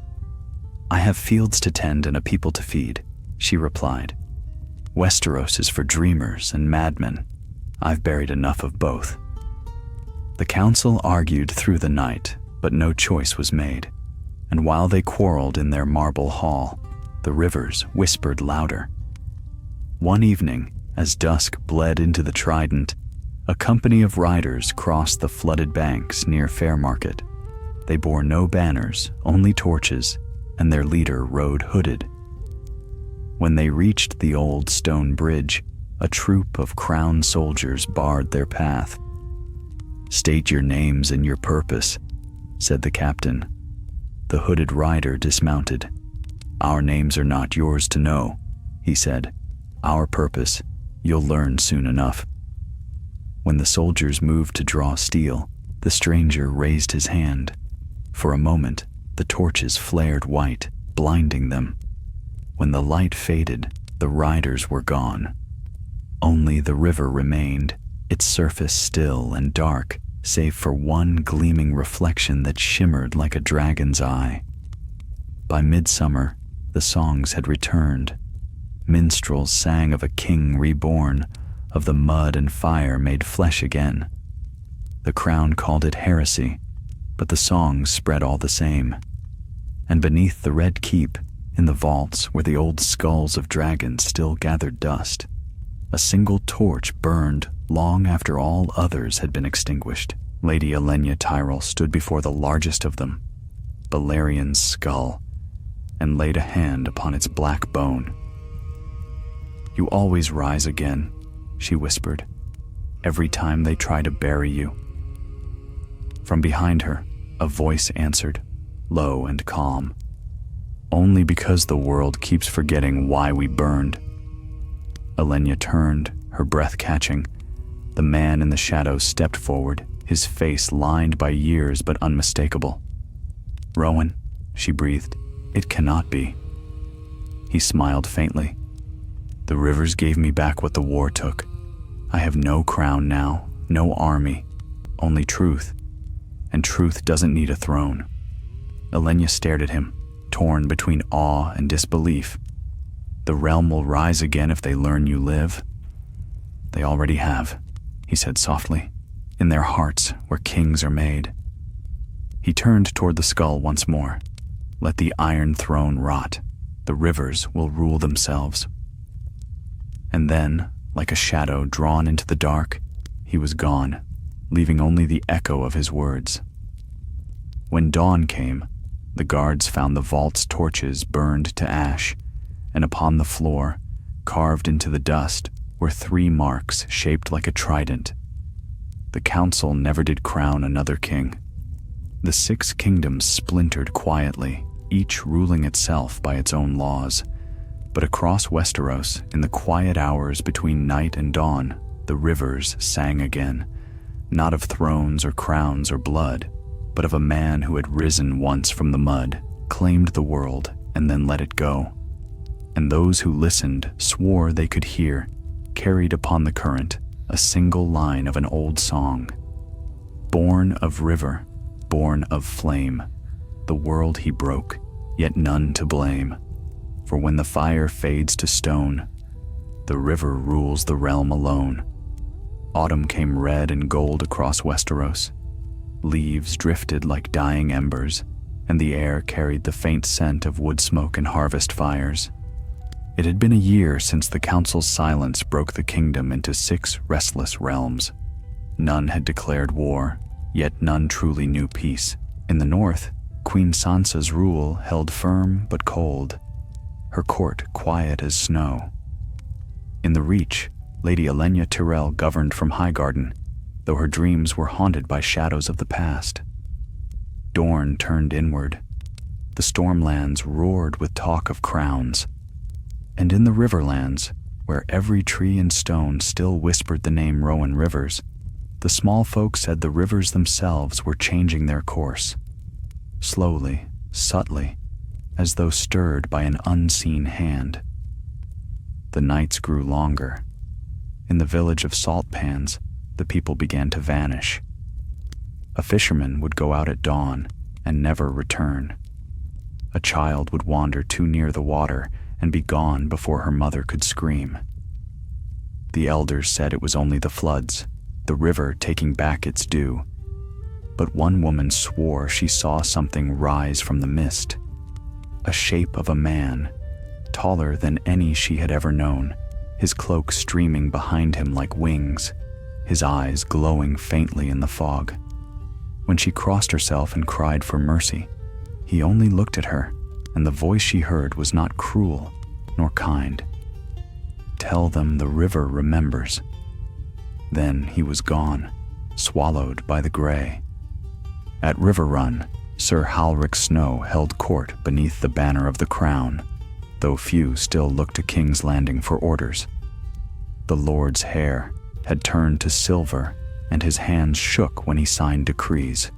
[SPEAKER 1] "I have fields to tend and a people to feed," she replied. "Westeros is for dreamers and madmen. I've buried enough of both." The council argued through the night, but no choice was made. And while they quarreled in their marble hall, the rivers whispered louder. One evening, as dusk bled into the Trident, a company of riders crossed the flooded banks near Fairmarket. They bore no banners, only torches, and their leader rode hooded. When they reached the old stone bridge, a troop of crowned soldiers barred their path. "State your names and your purpose," said the captain. The hooded rider dismounted. "Our names are not yours to know," he said. "Our purpose, you'll learn soon enough." When the soldiers moved to draw steel, the stranger raised his hand. For a moment, the torches flared white, blinding them. When the light faded, the riders were gone. Only the river remained, its surface still and dark, save for one gleaming reflection that shimmered like a dragon's eye. By midsummer, the songs had returned. Minstrels sang of a king reborn, of the mud and fire made flesh again. The crown called it heresy, but the songs spread all the same. And beneath the red keep, in the vaults where the old skulls of dragons still gathered dust, a single torch burned long after all others had been extinguished. Lady Olenna Tyrell stood before the largest of them, Balerian's skull, and laid a hand upon its black bone. "You always rise again," she whispered, "every time they try to bury you." From behind her, a voice answered, low and calm, "Only because the world keeps forgetting why we burned." Olenna turned, her breath catching. The man in the shadows stepped forward, his face lined by years but unmistakable. "Rowan," she breathed, "it cannot be." He smiled faintly. "The rivers gave me back what the war took. I have no crown now, no army, only truth. And truth doesn't need a throne." Olenna stared at him, torn between awe and disbelief. "The realm will rise again if they learn you live." "They already have," he said softly, "in their hearts where kings are made." He turned toward the skull once more. "Let the Iron Throne rot. The rivers will rule themselves." And then, like a shadow drawn into the dark, he was gone, leaving only the echo of his words. When dawn came, the guards found the vault's torches burned to ash, and upon the floor, carved into the dust, were 3 marks shaped like a trident. The council never did crown another king. The 6 kingdoms splintered quietly, each ruling itself by its own laws. But across Westeros, in the quiet hours between night and dawn, the rivers sang again, not of thrones or crowns or blood, but of a man who had risen once from the mud, claimed the world, and then let it go. And those who listened swore they could hear, carried upon the current, a single line of an old song. Born of river, born of flame, the world he broke, yet none to blame. For when the fire fades to stone, the river rules the realm alone. Autumn came red and gold across Westeros. Leaves drifted like dying embers, and the air carried the faint scent of wood smoke and harvest fires. It had been a year since the council's silence broke the kingdom into 6 restless realms. None had declared war, yet none truly knew peace. In the north, Queen Sansa's rule held firm but cold, her court quiet as snow. In the Reach, Lady Olenna Tyrell governed from Highgarden, though her dreams were haunted by shadows of the past. Dorne turned inward. The Stormlands roared with talk of crowns. And in the Riverlands, where every tree and stone still whispered the name Rowan Rivers, the small folk said the rivers themselves were changing their course. Slowly, subtly, as though stirred by an unseen hand. The nights grew longer. In the village of Salt Pans, the people began to vanish. A fisherman would go out at dawn and never return. A child would wander too near the water and be gone before her mother could scream. The elders said it was only the floods, the river taking back its due. But one woman swore she saw something rise from the mist. A shape of a man, taller than any she had ever known, his cloak streaming behind him like wings, his eyes glowing faintly in the fog. When she crossed herself and cried for mercy, he only looked at her, and the voice she heard was not cruel nor kind. "Tell them the river remembers." Then he was gone, swallowed by the gray. At River Run, Sir Halric Snow held court beneath the banner of the crown, though few still looked to King's Landing for orders. The Lord's hair had turned to silver, and his hands shook when he signed decrees.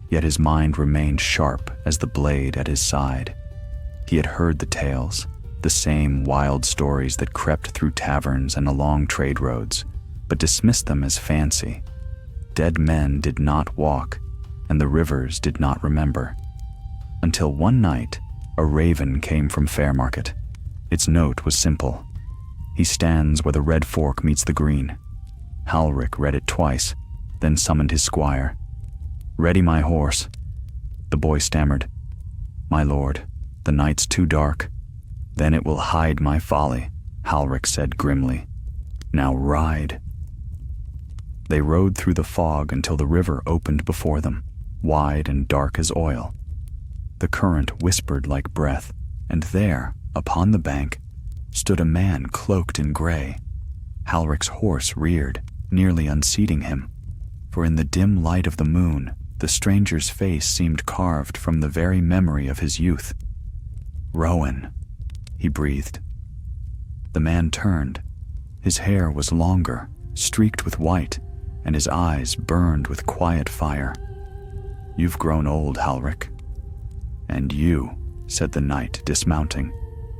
[SPEAKER 1] Yet his mind remained sharp as the blade at his side. He had heard the tales, the same wild stories that crept through taverns and along trade roads, but dismissed them as fancy. Dead men did not walk, and the rivers did not remember. Until one night, a raven came from Fairmarket. Its note was simple. He stands where the red fork meets the green. Halric read it twice, then summoned his squire. "Ready my horse." The boy stammered, "My lord, the night's too dark." "Then it will hide my folly," Halric said grimly. "Now ride." They rode through the fog until the river opened before them, wide and dark as oil. The current whispered like breath, and there, upon the bank, stood a man cloaked in gray. Halric's horse reared, nearly unseating him, for in the dim light of the moon, the stranger's face seemed carved from the very memory of his youth. "Rowan," he breathed. The man turned. His hair was longer, streaked with white, and his eyes burned with quiet fire. "You've grown old, Halric." "And you," said the knight, dismounting,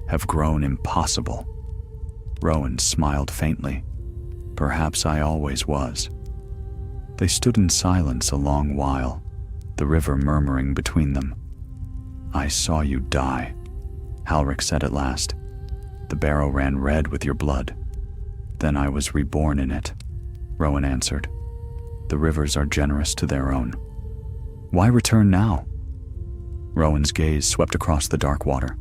[SPEAKER 1] "have grown impossible." Rowan smiled faintly. "Perhaps I always was." They stood in silence a long while, the river murmuring between them. "I saw you die," Halric said at last. "The barrow ran red with your blood. Then I was reborn in it," Rowan answered. "The rivers are generous to their own." "Why return now?" Rowan's gaze swept across the dark water.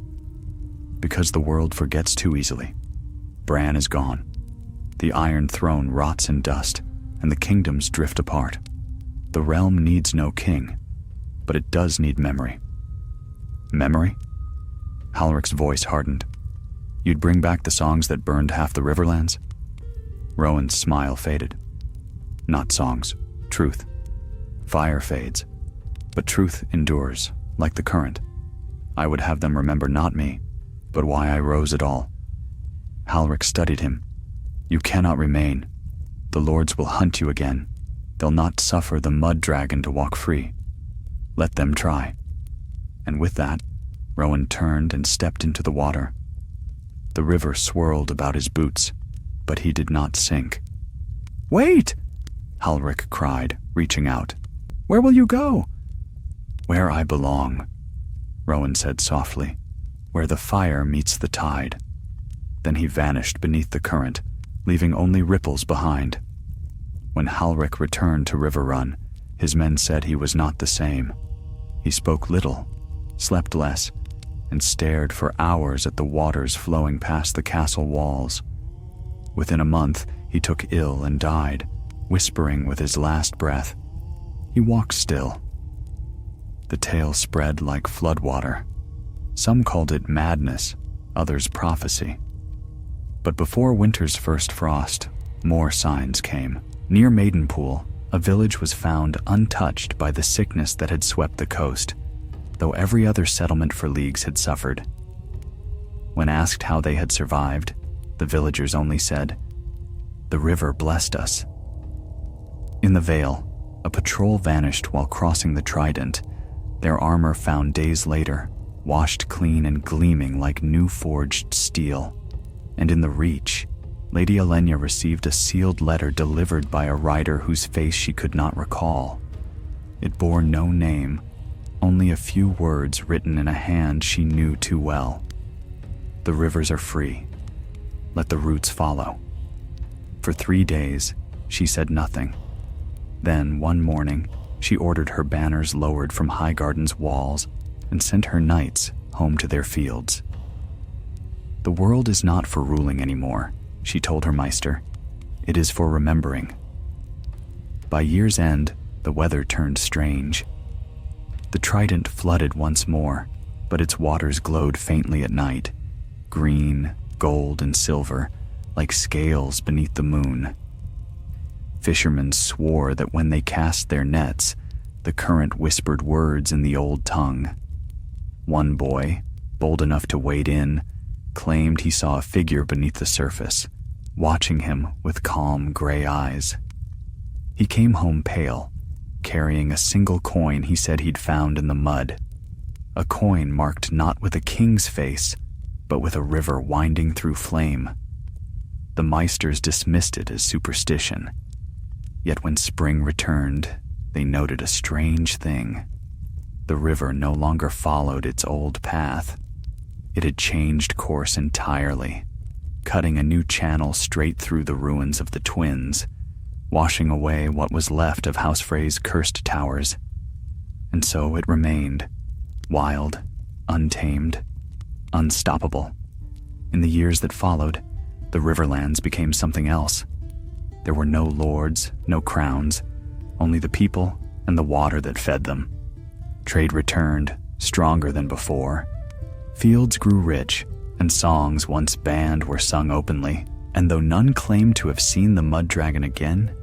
[SPEAKER 1] "Because the world forgets too easily. Bran is gone. The Iron Throne rots in dust, and the kingdoms drift apart. The realm needs no king, but it does need memory." "Memory?" Halric's voice hardened. "You'd bring back the songs that burned half the Riverlands?" Rowan's smile faded. "Not songs, truth. Fire fades, but truth endures, like the current. I would have them remember not me, but why I rose at all." Halric studied him. "You cannot remain. The lords will hunt you again. They'll not suffer the mud dragon to walk free. Let them try." And with that, Rowan turned and stepped into the water. The river swirled about his boots, but he did not sink. "Wait!" Halric cried, reaching out. "Where will you go?" "Where I belong," Rowan said softly, "where the fire meets the tide." Then he vanished beneath the current, leaving only ripples behind. When Halric returned to River Run, his men said he was not the same. He spoke little, slept less, and stared for hours at the waters flowing past the castle walls. Within a month, he took ill and died, whispering with his last breath. He walked still. The tale spread like floodwater. Some called it madness, others prophecy. But before winter's first frost, more signs came. Near Maidenpool, a village was found untouched by the sickness that had swept the coast, though every other settlement for leagues had suffered. When asked how they had survived, the villagers only said, "The river blessed us." In the Vale, a patrol vanished while crossing the Trident, their armor found days later, washed clean and gleaming like new forged steel. And in the Reach, Lady Elenya received a sealed letter delivered by a rider whose face she could not recall. It bore no name, only a few words written in a hand she knew too well. "The rivers are free. Let the roots follow." For 3 days, she said nothing. Then, one morning, she ordered her banners lowered from Highgarden's walls and sent her knights home to their fields. "The world is not for ruling anymore," she told her Meister. "It is for remembering." By year's end, the weather turned strange. The Trident flooded once more, but its waters glowed faintly at night, green, gold, and silver, like scales beneath the moon. Fishermen swore that when they cast their nets, the current whispered words in the old tongue. One boy, bold enough to wade in, claimed he saw a figure beneath the surface, watching him with calm gray eyes. He came home pale, carrying a single coin he said he'd found in the mud, a coin marked not with a king's face, but with a river winding through flame. The Meisters dismissed it as superstition, yet when spring returned, they noted a strange thing. The river no longer followed its old path. It had changed course entirely, cutting a new channel straight through the ruins of the twins, washing away what was left of House Frey's cursed towers. And so it remained, wild, untamed, unstoppable. In the years that followed, the Riverlands became something else. There were no lords, no crowns, only the people and the water that fed them. Trade returned, stronger than before. Fields grew rich, and songs once banned were sung openly, and though none claimed to have seen the mud dragon again,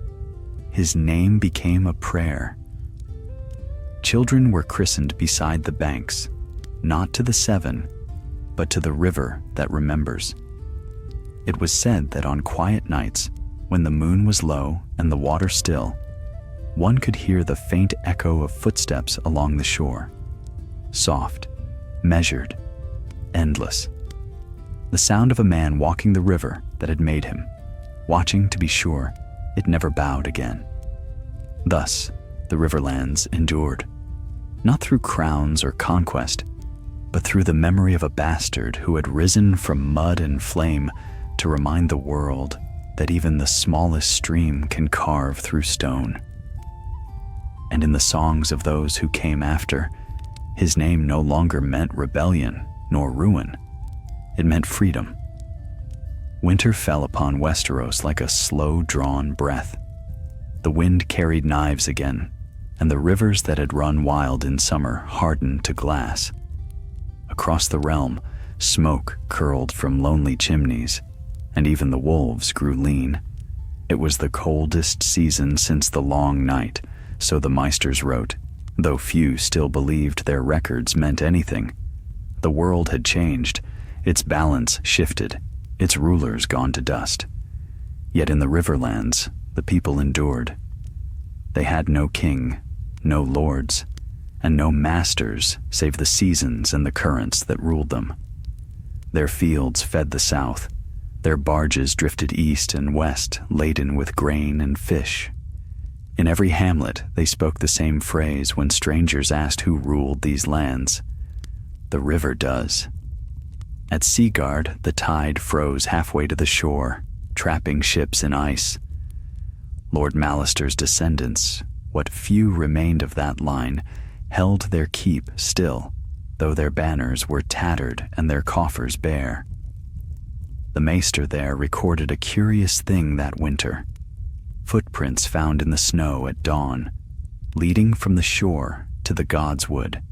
[SPEAKER 1] his name became a prayer. Children were christened beside the banks, not to the Seven, but to the river that remembers. It was said that on quiet nights, when the moon was low and the water still, one could hear the faint echo of footsteps along the shore. Soft, measured, endless. The sound of a man walking the river that had made him, watching to be sure it never bowed again. Thus, the Riverlands endured, not through crowns or conquest, but through the memory of a bastard who had risen from mud and flame to remind the world that even the smallest stream can carve through stone. And in the songs of those who came after, his name no longer meant rebellion nor ruin. It meant freedom. Winter fell upon Westeros like a slow-drawn breath. The wind carried knives again, and the rivers that had run wild in summer hardened to glass. Across the realm, smoke curled from lonely chimneys, and even the wolves grew lean. It was the coldest season since the long night, so the Meisters wrote, though few still believed their records meant anything. The world had changed, its balance shifted, its rulers gone to dust. Yet in the Riverlands, the people endured. They had no king, no lords, and no masters save the seasons and the currents that ruled them. Their fields fed the south, their barges drifted east and west laden with grain and fish. In every hamlet, they spoke the same phrase when strangers asked who ruled these lands. The river does. At Seaguard, the tide froze halfway to the shore, trapping ships in ice. Lord Mallister's descendants, what few remained of that line, held their keep still, though their banners were tattered and their coffers bare. The Maester there recorded a curious thing that winter. Footprints found in the snow at dawn, leading from the shore to the God's Wood.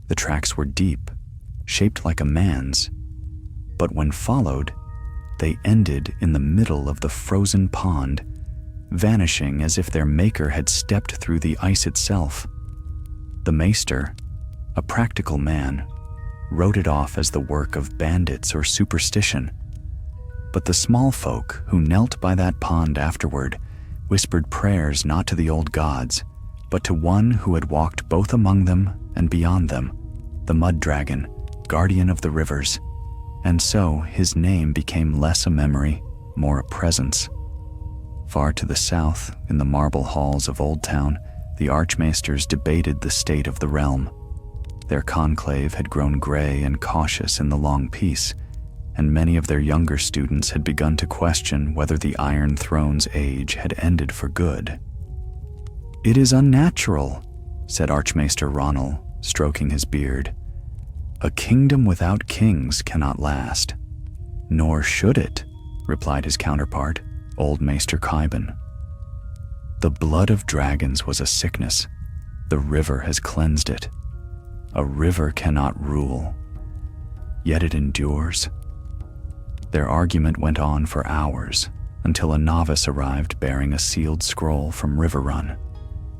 [SPEAKER 1] The tracks were deep, shaped like a man's, but when followed, they ended in the middle of the frozen pond, vanishing as if their maker had stepped through the ice itself. The Maester, a practical man, wrote it off as the work of bandits or superstition. But the small folk who knelt by that pond afterward whispered prayers not to the old gods, but to one who had walked both among them and beyond them, the mud dragon, guardian of the rivers. And so his name became less a memory, more a presence. Far to the south, in the marble halls of Old Town, the Archmaesters debated the state of the realm. Their conclave had grown gray and cautious in the long peace, and many of their younger students had begun to question whether the Iron Throne's age had ended for good. "It is unnatural," said Archmaester Ronald, stroking his beard. "A kingdom without kings cannot last." "Nor should it," replied his counterpart, Old Maester Kaiban. "The blood of dragons was a sickness. The river has cleansed it. A river cannot rule, yet it endures." Their argument went on for hours, until a novice arrived bearing a sealed scroll from River Run.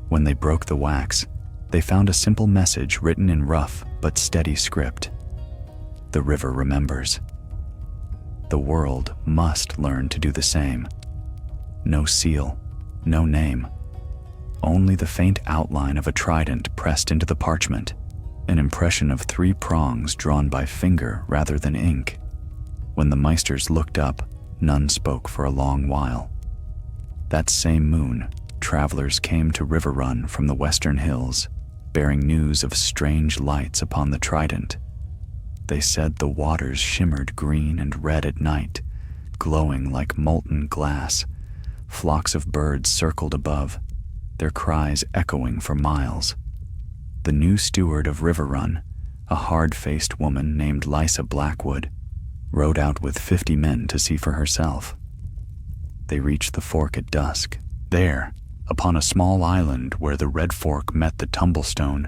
[SPEAKER 1] When they broke the wax, they found a simple message written in rough but steady script. The river remembers. The world must learn to do the same. No seal, no name. Only the faint outline of a trident pressed into the parchment, an impression of 3 prongs drawn by finger rather than ink. When the Meisters looked up, none spoke for a long while. That same moon, travelers came to River Run from the western hills, bearing news of strange lights upon the trident. They said the waters shimmered green and red at night, glowing like molten glass. Flocks of birds circled above, their cries echoing for miles. The new steward of River Run, a hard-faced woman named Lysa Blackwood, rode out with 50 men to see for herself. They reached the fork at dusk. There, upon a small island where the Red Fork met the Tumblestone,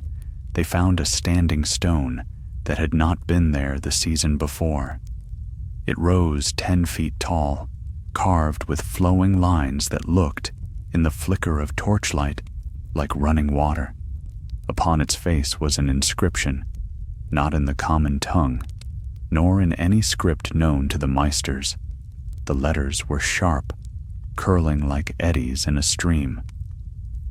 [SPEAKER 1] they found a standing stone that had not been there the season before. It rose 10 feet tall, carved with flowing lines that looked, in the flicker of torchlight, like running water. Upon its face was an inscription, not in the common tongue, nor in any script known to the Meisters. The letters were sharp, curling like eddies in a stream.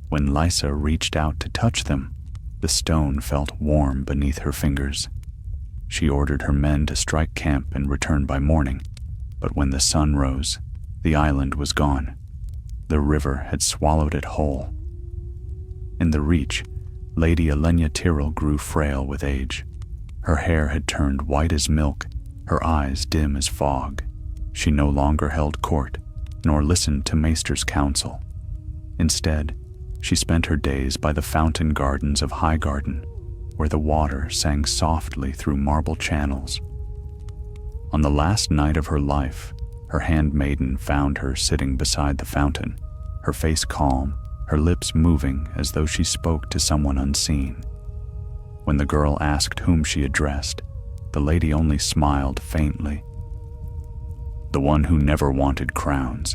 [SPEAKER 1] When Lysa reached out to touch them, the stone felt warm beneath her fingers. She ordered her men to strike camp and return by morning, but when the sun rose, the island was gone. The river had swallowed it whole. In the reach, Lady Elenya Tyrrell grew frail with age. Her hair had turned white as milk, her eyes dim as fog. She no longer held court, nor listened to Maester's counsel. Instead, she spent her days by the fountain gardens of Highgarden, where the water sang softly through marble channels. On the last night of her life, her handmaiden found her sitting beside the fountain, her face calm, her lips moving as though she spoke to someone unseen. When the girl asked whom she addressed, the lady only smiled faintly. "The one who never wanted crowns.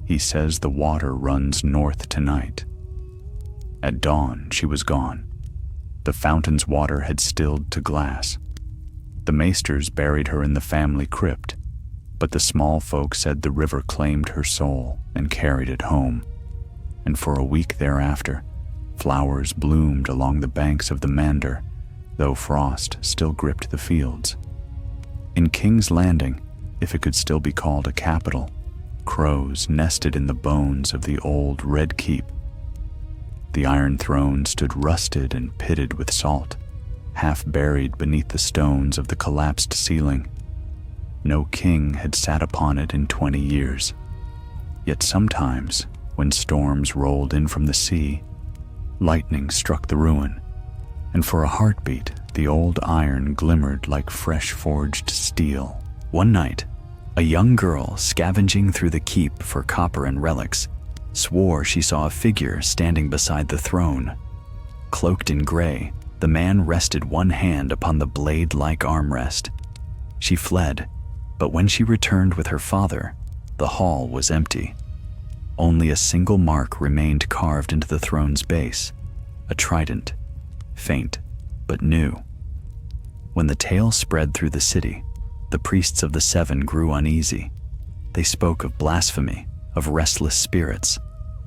[SPEAKER 1] He says the water runs north tonight." At dawn, she was gone. The fountain's water had stilled to glass. The Maesters buried her in the family crypt, but the small folk said the river claimed her soul and carried it home. And for a week thereafter, flowers bloomed along the banks of the Mander, though frost still gripped the fields. In King's Landing, if it could still be called a capital, crows nested in the bones of the old Red Keep. The Iron Throne stood rusted and pitted with salt, half buried beneath the stones of the collapsed ceiling. No king had sat upon it in 20 years. Yet sometimes, when storms rolled in from the sea, lightning struck the ruin, and for a heartbeat the old iron glimmered like fresh-forged steel. One night, a young girl scavenging through the keep for copper and relics swore she saw a figure standing beside the throne. Cloaked in gray, the man rested one hand upon the blade-like armrest. She fled, but when she returned with her father, the hall was empty. Only a single mark remained carved into the throne's base, a trident, faint but new. When the tale spread through the city, the priests of the Seven grew uneasy. They spoke of blasphemy, of restless spirits,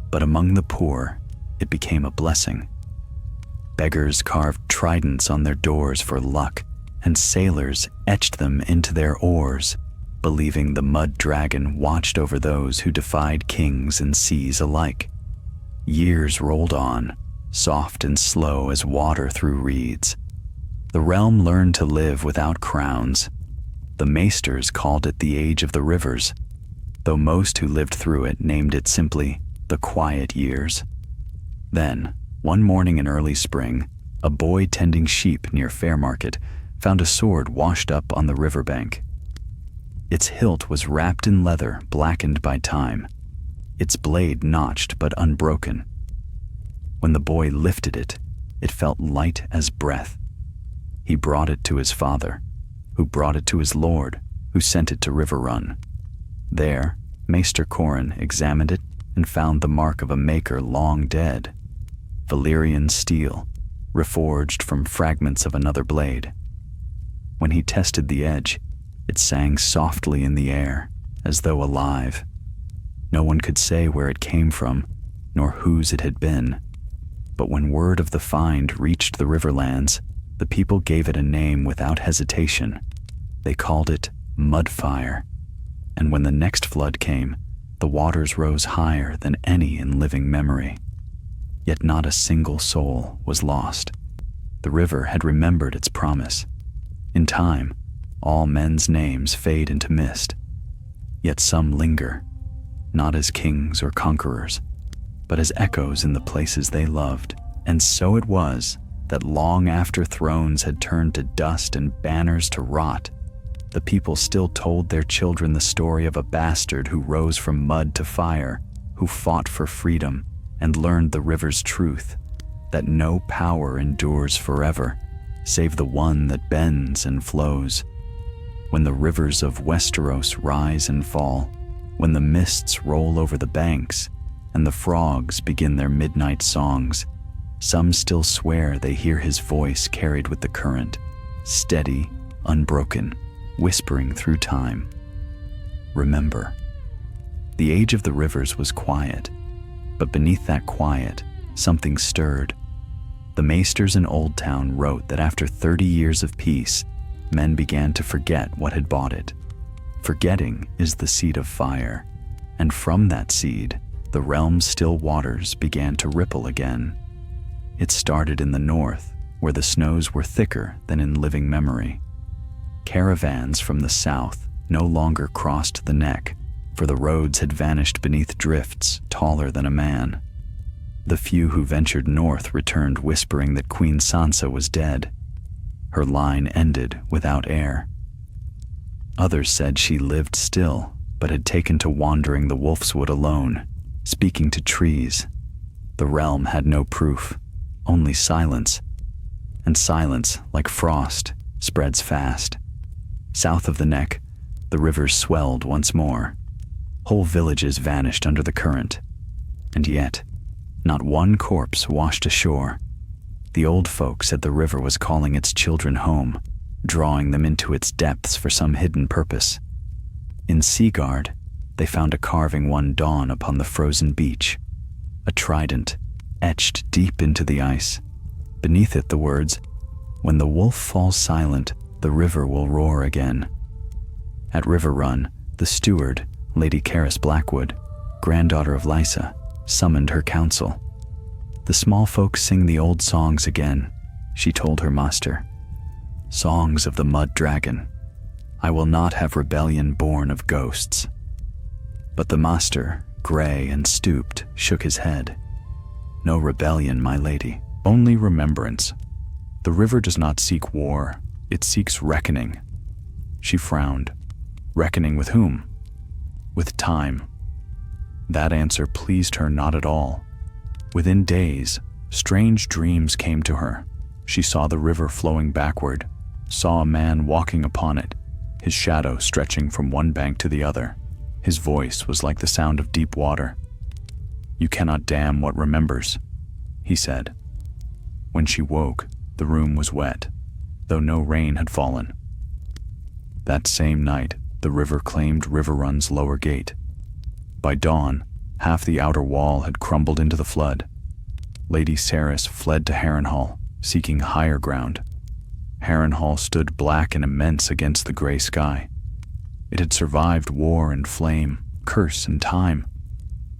[SPEAKER 1] but among the poor, it became a blessing. Beggars carved tridents on their doors for luck, and sailors etched them into their oars, believing the mud dragon watched over those who defied kings and seas alike. Years rolled on, soft and slow as water through reeds. The realm learned to live without crowns. The Maesters called it the Age of the Rivers, though most who lived through it named it simply the Quiet Years. Then, one morning in early spring, a boy tending sheep near Fairmarket found a sword washed up on the riverbank. Its hilt was wrapped in leather blackened by time, its blade notched but unbroken. When the boy lifted it, it felt light as breath. He brought it to his father, who brought it to his lord, who sent it to River Run. There, Maester Corrin examined it and found the mark of a maker long dead. Valyrian steel, reforged from fragments of another blade. When he tested the edge, it sang softly in the air, as though alive. No one could say where it came from, nor whose it had been. But when word of the find reached the Riverlands, the people gave it a name without hesitation. They called it Mudfire. And when the next flood came, the waters rose higher than any in living memory. Yet not a single soul was lost. The river had remembered its promise. In time, all men's names fade into mist, yet some linger, not as kings or conquerors, but as echoes in the places they loved. And so it was that long after thrones had turned to dust and banners to rot, the people still told their children the story of a bastard who rose from mud to fire, who fought for freedom and learned the river's truth, that no power endures forever, save the one that bends and flows. When the rivers of Westeros rise and fall, when the mists roll over the banks, and the frogs begin their midnight songs, some still swear they hear his voice carried with the current, steady, unbroken, whispering through time. Remember, the age of the rivers was quiet, but beneath that quiet, something stirred. The maesters in Old Town wrote that after 30 years of peace, men began to forget what had bought it. Forgetting is the seed of fire, and from that seed, the realm's still waters began to ripple again. It started in the north, where the snows were thicker than in living memory. Caravans from the south no longer crossed the neck, for the roads had vanished beneath drifts taller than a man. The few who ventured north returned whispering that Queen Sansa was dead. Her line ended without heir. Others said she lived still, but had taken to wandering the Wolfswood alone, speaking to trees. The realm had no proof, only silence, and silence, like frost, spreads fast. South of the neck, the rivers swelled once more. Whole villages vanished under the current, and yet, not one corpse washed ashore. The old folk said the river was calling its children home, drawing them into its depths for some hidden purpose. In Seaguard, they found a carving one dawn upon the frozen beach, a trident etched deep into the ice. Beneath it the words, "When the wolf falls silent, the river will roar again." At River Run, the steward, Lady Caris Blackwood, granddaughter of Lysa, summoned her council. "The small folk sing the old songs again," she told her master. "Songs of the mud dragon. I will not have rebellion born of ghosts." But the master, gray and stooped, shook his head. "No rebellion, my lady, only remembrance. The river does not seek war, it seeks reckoning." She frowned. Reckoning with whom? With time. That answer pleased her not at all. Within days, strange dreams came to her. She saw the river flowing backward, saw a man walking upon it, his shadow stretching from one bank to the other. His voice was like the sound of deep water. "You cannot damn what remembers," he said. When she woke, the room was wet, though no rain had fallen. That same night, the river claimed River Run's lower gate. By dawn, half the outer wall had crumbled into the flood. Lady Cerys fled to Harrenhal, seeking higher ground. Harrenhal stood black and immense against the gray sky. It had survived war and flame, curse and time.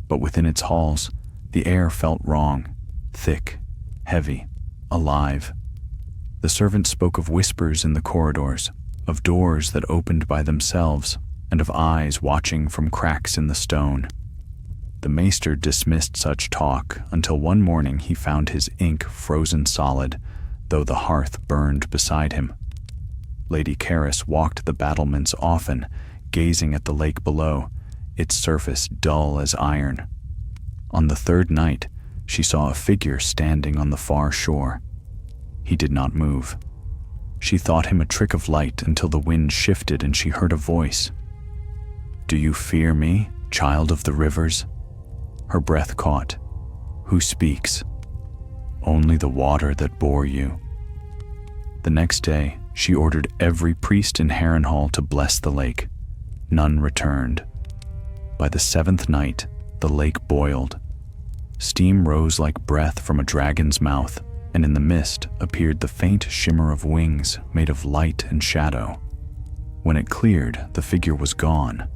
[SPEAKER 1] But within its halls, the air felt wrong, thick, heavy, alive. The servants spoke of whispers in the corridors, of doors that opened by themselves, and of eyes watching from cracks in the stone. The maester dismissed such talk until one morning he found his ink frozen solid, though the hearth burned beside him. Lady Caris walked the battlements often, gazing at the lake below, its surface dull as iron. On the third night, she saw a figure standing on the far shore. He did not move. She thought him a trick of light until the wind shifted and she heard a voice. "Do you fear me, child of the rivers?" Her breath caught. "Who speaks?" "Only the water that bore you." The next day, she ordered every priest in Harrenhal to bless the lake. None returned. By the seventh night, the lake boiled. Steam rose like breath from a dragon's mouth, and in the mist appeared the faint shimmer of wings made of light and shadow. When it cleared, the figure was gone.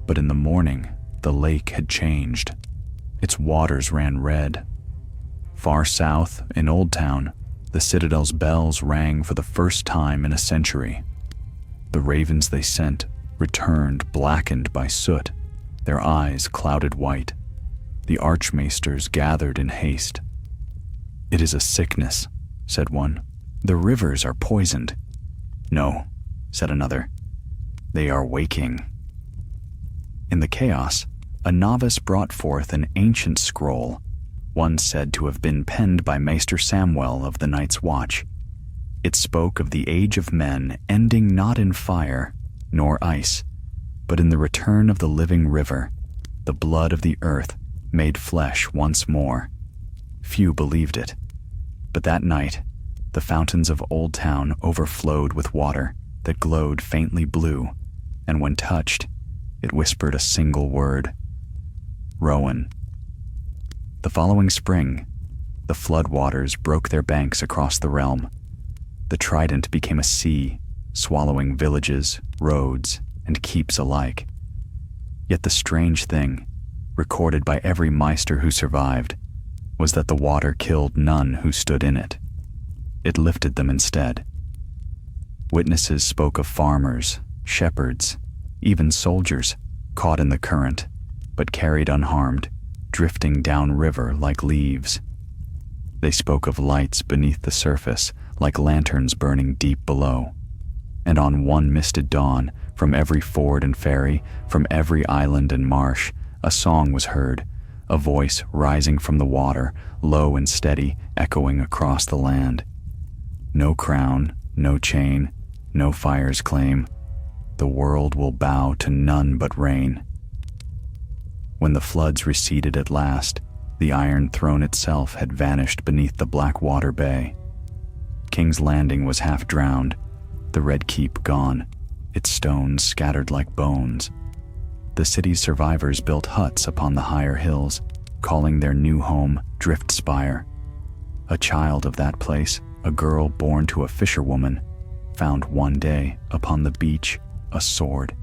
[SPEAKER 1] But in the morning, the lake had changed. Its waters ran red. Far south, in Old Town, The citadel's bells rang for the first time in a century. The ravens they sent returned blackened by soot, their eyes clouded white. The archmaesters gathered in haste. "It is a sickness," said one. "The rivers are poisoned." "No," said another. "They are waking." In the chaos, a novice brought forth an ancient scroll, one said to have been penned by Maester Samwell of the Night's Watch. It spoke of the age of men ending not in fire nor ice, but in the return of the living river, the blood of the earth made flesh once more. Few believed it, but that night the fountains of Old Town overflowed with water that glowed faintly blue, and when touched, it whispered a single word: Rowan. The following spring, the flood waters broke their banks across the realm. The Trident became a sea, swallowing villages, roads, and keeps alike. Yet the strange thing, recorded by every Maester who survived, was that the water killed none who stood in it. It lifted them instead. Witnesses spoke of farmers, shepherds, even soldiers, caught in the current, but carried unharmed, drifting downriver like leaves. They spoke of lights beneath the surface, like lanterns burning deep below. And on one misted dawn, from every ford and ferry, from every island and marsh, a song was heard, a voice rising from the water, low and steady, echoing across the land. No crown, no chain, no fire's claim. The world will bow to none but rain. When the floods receded at last, the Iron Throne itself had vanished beneath the black water bay. King's Landing was half drowned, the Red Keep gone, its stones scattered like bones. The city's survivors built huts upon the higher hills, calling their new home Driftspire. A child of that place, a girl born to a fisherwoman, found one day upon the beach a sword.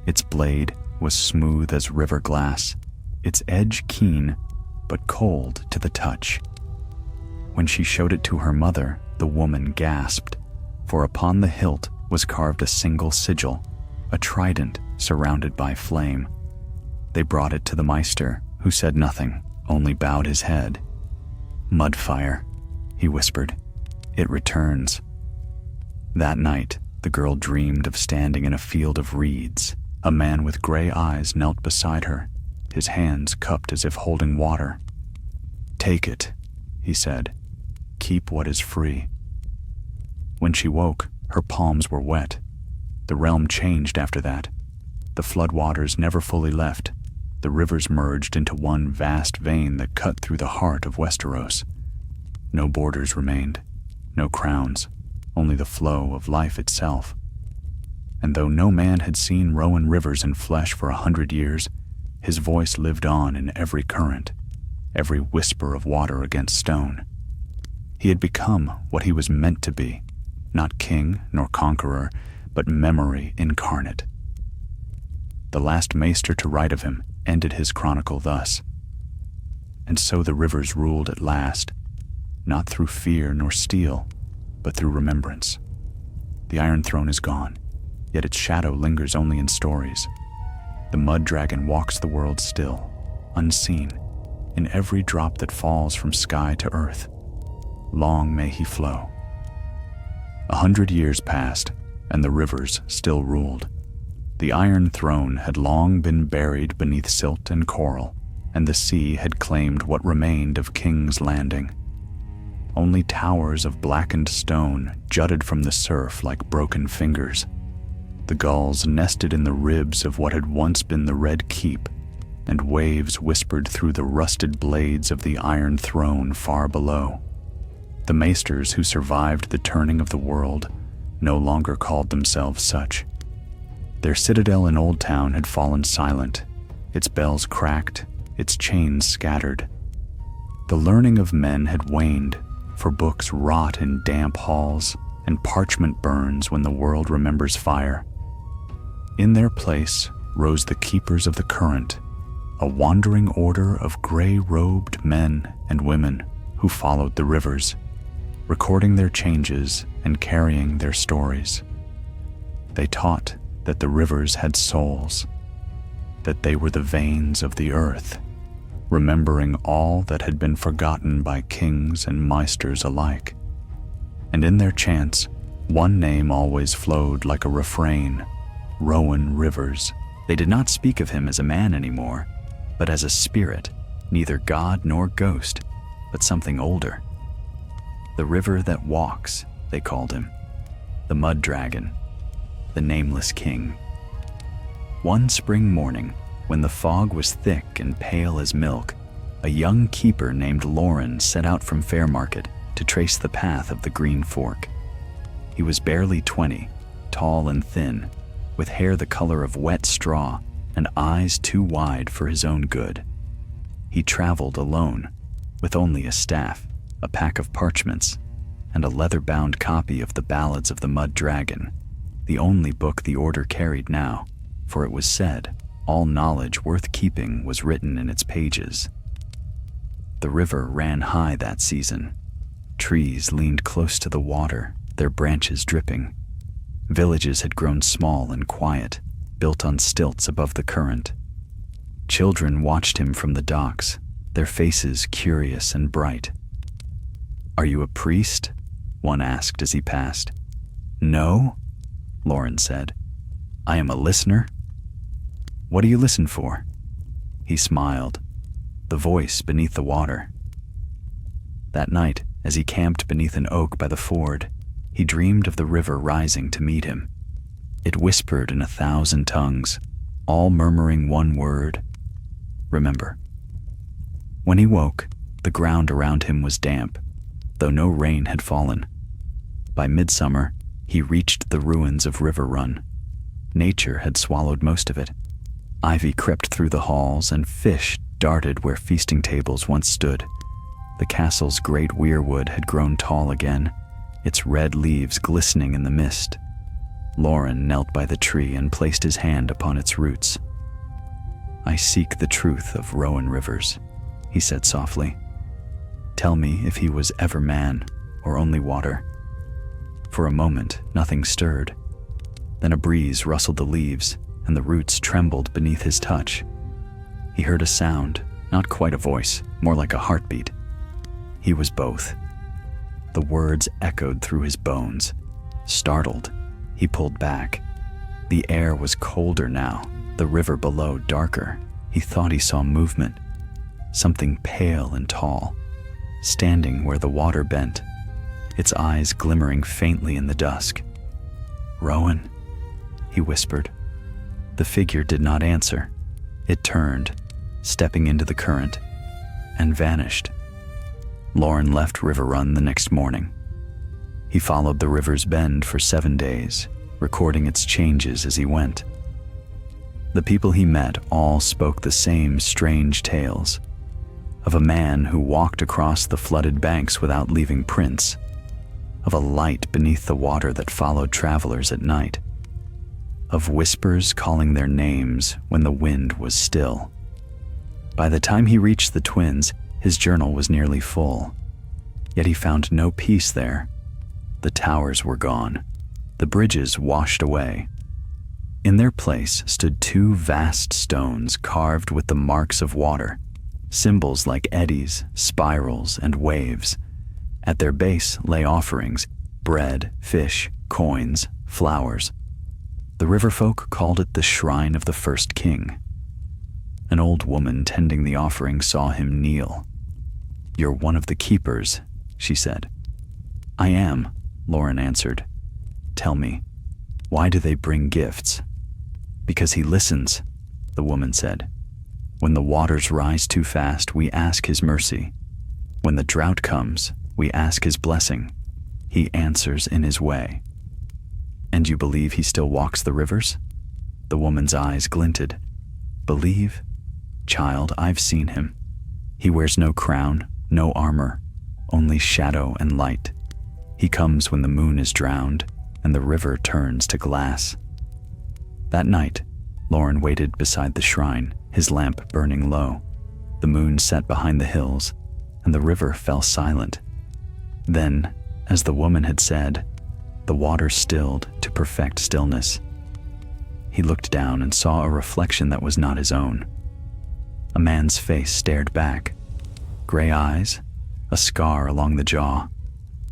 [SPEAKER 1] Its blade was smooth as river glass, its edge keen, but cold to the touch. When she showed it to her mother, the woman gasped, for upon the hilt was carved a single sigil, a trident surrounded by flame. They brought it to the Maester, who said nothing, only bowed his head. "Mudfire," he whispered. "It returns." That night, the girl dreamed of standing in a field of reeds. A man with gray eyes knelt beside her, his hands cupped as if holding water. "Take it," he said. "Keep what is free." When she woke, her palms were wet. The realm changed after that. The floodwaters never fully left. The rivers merged into one vast vein that cut through the heart of Westeros. No borders remained, no crowns, only the flow of life itself. And though no man had seen Rowan rivers in flesh for 100 years, his voice lived on in every current, every whisper of water against stone. He had become what he was meant to be, not king nor conqueror, but memory incarnate. The last Maester to write of him ended his chronicle thus: "And so the rivers ruled at last, not through fear nor steel, but through remembrance. The Iron Throne is gone, yet its shadow lingers only in stories. The mud dragon walks the world still, unseen, in every drop that falls from sky to earth. Long may he flow." 100 years passed, and the rivers still ruled. The Iron Throne had long been buried beneath silt and coral, and the sea had claimed what remained of King's Landing. Only towers of blackened stone jutted from the surf like broken fingers. The gulls nested in the ribs of what had once been the Red Keep, and waves whispered through the rusted blades of the Iron Throne far below. The Maesters who survived the turning of the world no longer called themselves such. Their citadel in Old Town had fallen silent, its bells cracked, its chains scattered. The learning of men had waned, for books rot in damp halls, and parchment burns when the world remembers fire. In their place rose the keepers of the current, a wandering order of gray-robed men and women who followed the rivers. recording their changes and carrying their stories. They taught that the rivers had souls, that they were the veins of the earth, remembering all that had been forgotten by kings and maesters alike. And in their chants, one name always flowed like a refrain: Rowan Rivers. They did not speak of him as a man anymore, but as a spirit, neither god nor ghost, but something older. The river that walks, they called him. The mud dragon, the nameless king. One spring morning, when the fog was thick and pale as milk, a young keeper named Lauren set out from Fairmarket to trace the path of the Green Fork. He was barely 20, tall and thin, with hair the color of wet straw and eyes too wide for his own good. He traveled alone, with only a staff, a pack of parchments, and a leather-bound copy of the Ballads of the Mud Dragon, the only book the Order carried now, for it was said all knowledge worth keeping was written in its pages. The river ran high that season. Trees leaned close to the water, their branches dripping. Villages had grown small and quiet, built on stilts above the current. Children watched him from the docks, their faces curious and bright. "Are you a priest?" one asked as he passed. "No," Lauren said. "I am a listener." "What do you listen for?" He smiled, the voice beneath the water. That night, as he camped beneath an oak by the ford, he dreamed of the river rising to meet him. It whispered in 1,000 tongues, all murmuring one word: remember. When he woke, the ground around him was damp, though no rain had fallen. By midsummer, he reached the ruins of River Run. Nature had swallowed most of it. Ivy crept through the halls and fish darted where feasting tables once stood. The castle's great weirwood had grown tall again, its red leaves glistening in the mist. Lauren knelt by the tree and placed his hand upon its roots. "I seek the truth of Rowan Rivers," he said softly. "Tell me if he was ever man or only water." For a moment, nothing stirred. Then a breeze rustled the leaves, and the roots trembled beneath his touch. He heard a sound, not quite a voice, more like a heartbeat. He was both. The words echoed through his bones. Startled, he pulled back. The air was colder now, the river below darker. He thought he saw movement, something pale and tall, standing where the water bent, its eyes glimmering faintly in the dusk. "Rowan," he whispered. The figure did not answer. It turned, stepping into the current, and vanished. Lauren left River Run the next morning. He followed the river's bend for 7 days, recording its changes as he went. The people he met all spoke the same strange tales, of a man who walked across the flooded banks without leaving prints, of a light beneath the water that followed travelers at night, of whispers calling their names when the wind was still. By the time he reached the twins, his journal was nearly full. Yet he found no peace there. The towers were gone, the bridges washed away. In their place stood 2 vast stones carved with the marks of water, symbols like eddies, spirals, and waves. At their base lay offerings: bread, fish, coins, flowers. The river folk called it the Shrine of the First King. An old woman tending the offering saw him kneel. "You're one of the keepers," she said. "I am," Lauren answered. "Tell me, why do they bring gifts?" "Because he listens," the woman said. "When the waters rise too fast, we ask his mercy. When the drought comes, we ask his blessing. He answers in his way." "And you believe he still walks the rivers?" The woman's eyes glinted. "Believe? Child, I've seen him. He wears no crown, no armor, only shadow and light. He comes when the moon is drowned and the river turns to glass." That night, Lauren waited beside the shrine, his lamp burning low. The moon set behind the hills, and the river fell silent. Then, As the woman had said, the water stilled to perfect stillness. He looked down and saw a reflection that was not his own. A man's face stared back, gray eyes, a scar along the jaw,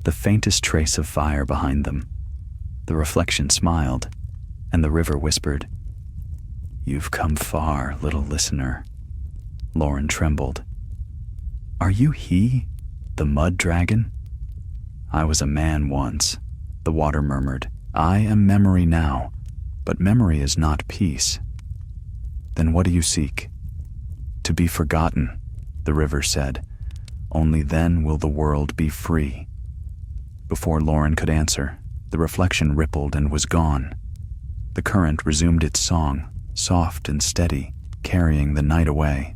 [SPEAKER 1] the faintest trace of fire behind them. The reflection smiled, and the river whispered, "You've come far, little listener." Lauren trembled. "Are you he, the mud dragon?" "I was a man once," the water murmured. "I am memory now, but memory is not peace." "Then what do you seek?" "To be forgotten," the river said. "Only then will the world be free." Before Lauren could answer, the reflection rippled and was gone. The current resumed its song, soft and steady, carrying the night away.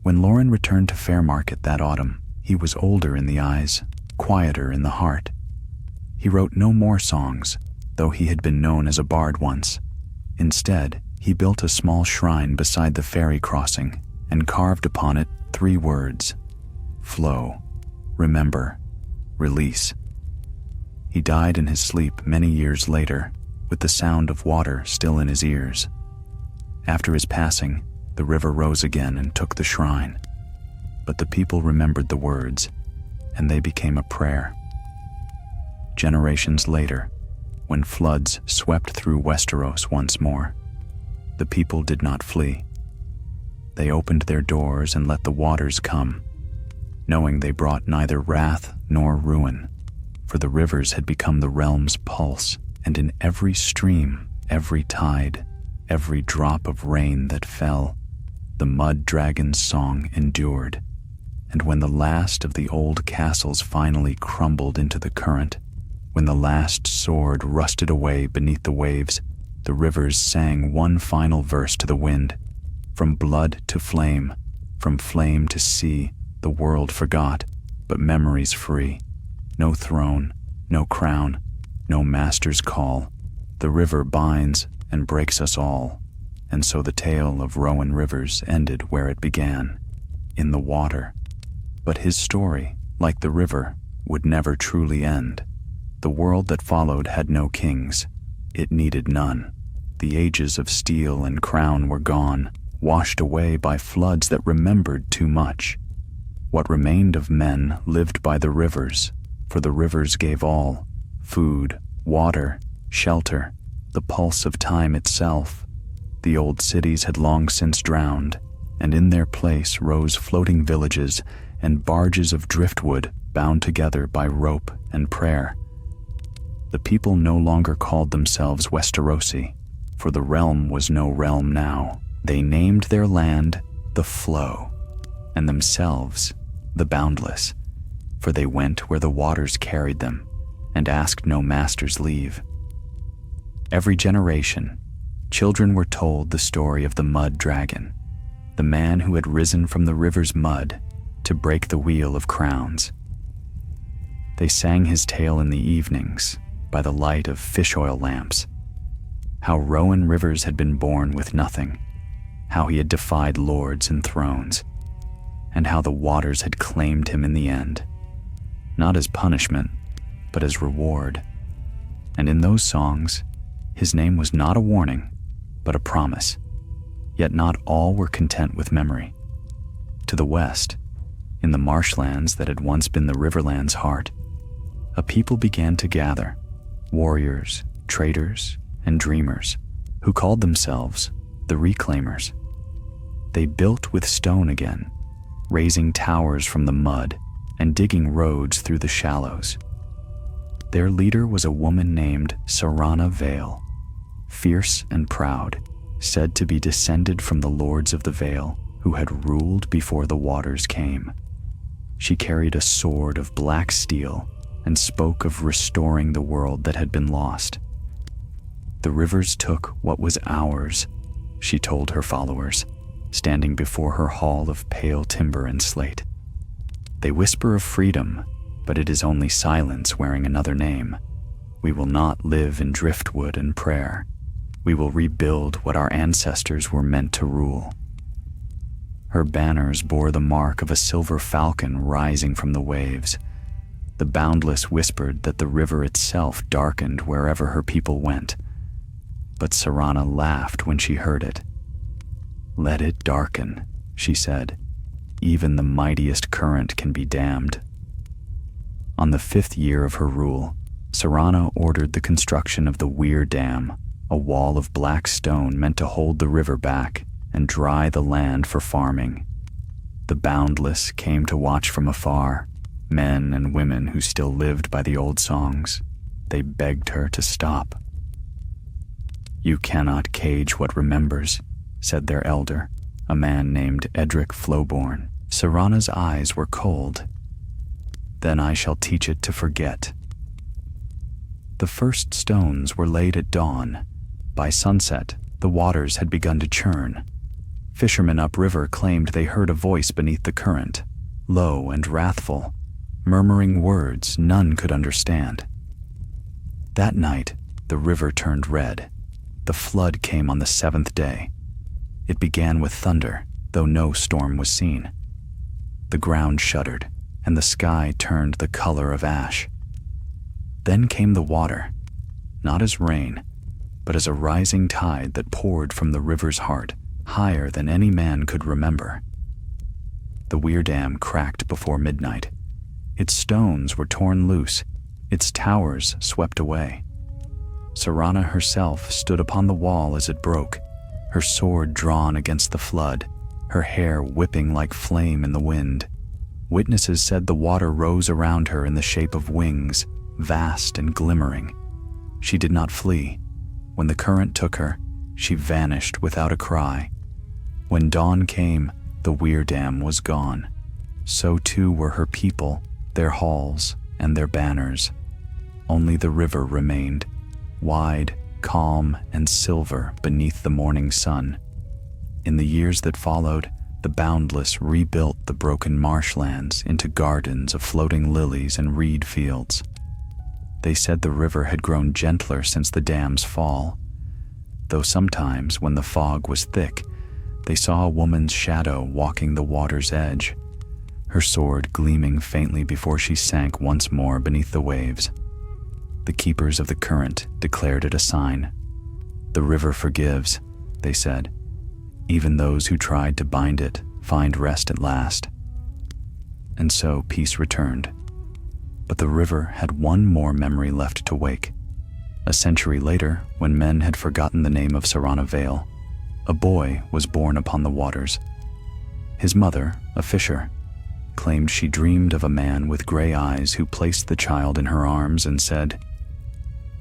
[SPEAKER 1] When Lauren returned to Fairmarket that autumn, he was older in the eyes, quieter in the heart. He wrote no more songs, though he had been known as a bard once. Instead, he built a small shrine beside the ferry crossing and carved upon it 3 words: flow, remember, release. He died in his sleep many years later, with the sound of water still in his ears. After his passing, the river rose again and took the shrine. But the people remembered the words, and they became a prayer. Generations later, when floods swept through Westeros once more, the people did not flee. They opened their doors and let the waters come, knowing they brought neither wrath nor ruin, for the rivers had become the realm's pulse, and in every stream, every tide, every drop of rain that fell, the mud dragon's song endured. And when the last of the old castles finally crumbled into the current, when the last sword rusted away beneath the waves, the rivers sang one final verse to the wind. From blood to flame, from flame to sea, the world forgot, but memories free. No throne, no crown, no master's call. The river binds and breaks us all. And so the tale of Rowan Rivers ended where it began, in the water. But his story, like the river, would never truly end. The world that followed had no kings. It needed none. The ages of steel and crown were gone, washed away by floods that remembered too much. What remained of men lived by the rivers, for the rivers gave all: food, water, shelter, the pulse of time itself. The old cities had long since drowned, and in their place rose floating villages and barges of driftwood bound together by rope and prayer. The people no longer called themselves Westerosi, for the realm was no realm now. They named their land the Flow, and themselves the Boundless, for they went where the waters carried them and asked no master's leave. Every generation, children were told the story of the mud dragon, the man who had risen from the river's mud to break the wheel of crowns. They sang his tale in the evenings by the light of fish oil lamps, how Rowan Rivers had been born with nothing, how he had defied lords and thrones, and how the waters had claimed him in the end, not as punishment, but as reward. And in those songs, his name was not a warning, but a promise. Yet not all were content with memory. To the west, in the marshlands that had once been the Riverland's heart, a people began to gather, warriors, traders, and dreamers, who called themselves the Reclaimers. They built with stone again, raising towers from the mud and digging roads through the shallows. Their leader was a woman named Sarana Vale, fierce and proud, said to be descended from the lords of the Vale who had ruled before the waters came. She carried a sword of black steel and spoke of restoring the world that had been lost. The rivers took what was ours, she told her followers, standing before her hall of pale timber and slate. They whisper of freedom, but it is only silence wearing another name. We will not live in driftwood and prayer. We will rebuild what our ancestors were meant to rule. Her banners bore the mark of a silver falcon rising from the waves. The Boundless whispered that the river itself darkened wherever her people went, but Serana laughed when she heard it. "Let it darken," she said. "Even the mightiest current can be damned." On the 5th year of her rule, Serana ordered the construction of the Weir Dam, a wall of black stone meant to hold the river back and dry the land for farming. The Boundless came to watch from afar, men and women who still lived by the old songs. They begged her to stop. "You cannot cage what remembers," said their elder, a man named Edric Flowborn. Serana's eyes were cold. "Then I shall teach it to forget." The first stones were laid at dawn. By sunset, the waters had begun to churn. Fishermen upriver claimed they heard a voice beneath the current, low and wrathful, murmuring words none could understand. That night, the river turned red. The flood came on the 7th day. It began with thunder, though no storm was seen. The ground shuddered, and the sky turned the color of ash. Then came the water, not as rain, but as a rising tide that poured from the river's heart, higher than any man could remember. The Weir Dam cracked before midnight. Its stones were torn loose, its towers swept away. Serana herself stood upon the wall as it broke, her sword drawn against the flood, her hair whipping like flame in the wind. Witnesses said the water rose around her in the shape of wings, vast and glimmering. She did not flee. When the current took her, she vanished without a cry. When dawn came, the Weir Dam was gone. So too were her people, their halls, and their banners. Only the river remained, wide, calm, and silver beneath the morning sun. In the years that followed, the Boundless rebuilt the broken marshlands into gardens of floating lilies and reed fields. They said the river had grown gentler since the dam's fall, though sometimes, when the fog was thick, they saw a woman's shadow walking the water's edge, her sword gleaming faintly before she sank once more beneath the waves. The keepers of the current declared it a sign. "The river forgives," they said. "Even those who tried to bind it find rest at last." And so peace returned. But the river had one more memory left to wake. A century later, when men had forgotten the name of Serana Vale, a boy was born upon the waters. His mother, a fisher, claimed she dreamed of a man with gray eyes who placed the child in her arms and said,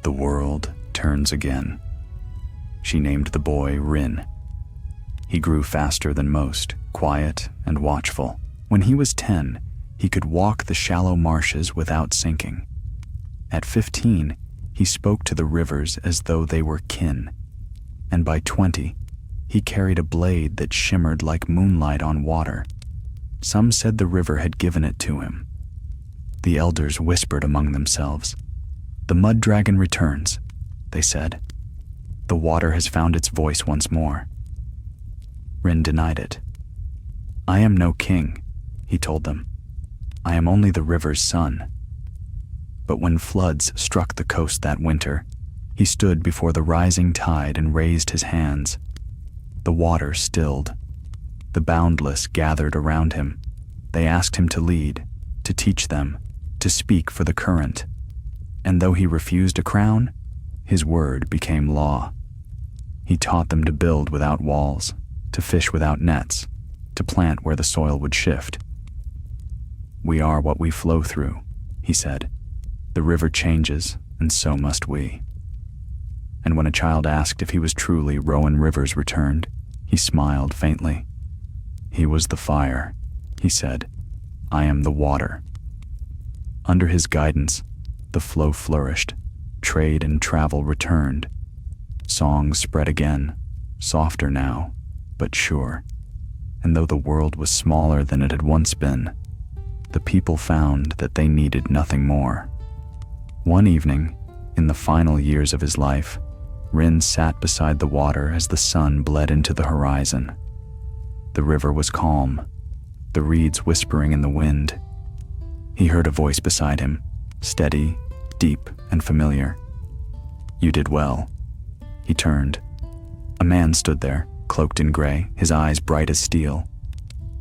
[SPEAKER 1] "The world turns again." She named the boy Rin. He grew faster than most, quiet and watchful. When he was 10, he could walk the shallow marshes without sinking. At 15, he spoke to the rivers as though they were kin. And by 20, he carried a blade that shimmered like moonlight on water. Some said the river had given it to him. The elders whispered among themselves. "The mud dragon returns," they said. "The water has found its voice once more." Rin denied it. "I am no king," he told them. "I am only the river's son." But when floods struck the coast that winter, he stood before the rising tide and raised his hands. The water stilled. The Boundless gathered around him. They asked him to lead, to teach them, to speak for the current. And though he refused a crown, his word became law. He taught them to build without walls, to fish without nets, to plant where the soil would shift. "We are what we flow through," he said. "The river changes, and so must we." And when a child asked if he was truly Rowan River's returned, he smiled faintly. "He was the fire," he said. "I am the water." Under his guidance, the flow flourished, trade and travel returned. Songs spread again, softer now, but sure. And though the world was smaller than it had once been, the people found that they needed nothing more. One evening, in the final years of his life, Rin sat beside the water as the sun bled into the horizon. The river was calm, the reeds whispering in the wind. He heard a voice beside him, steady, deep, and familiar. "You did well." He turned. A man stood there, cloaked in gray, his eyes bright as steel.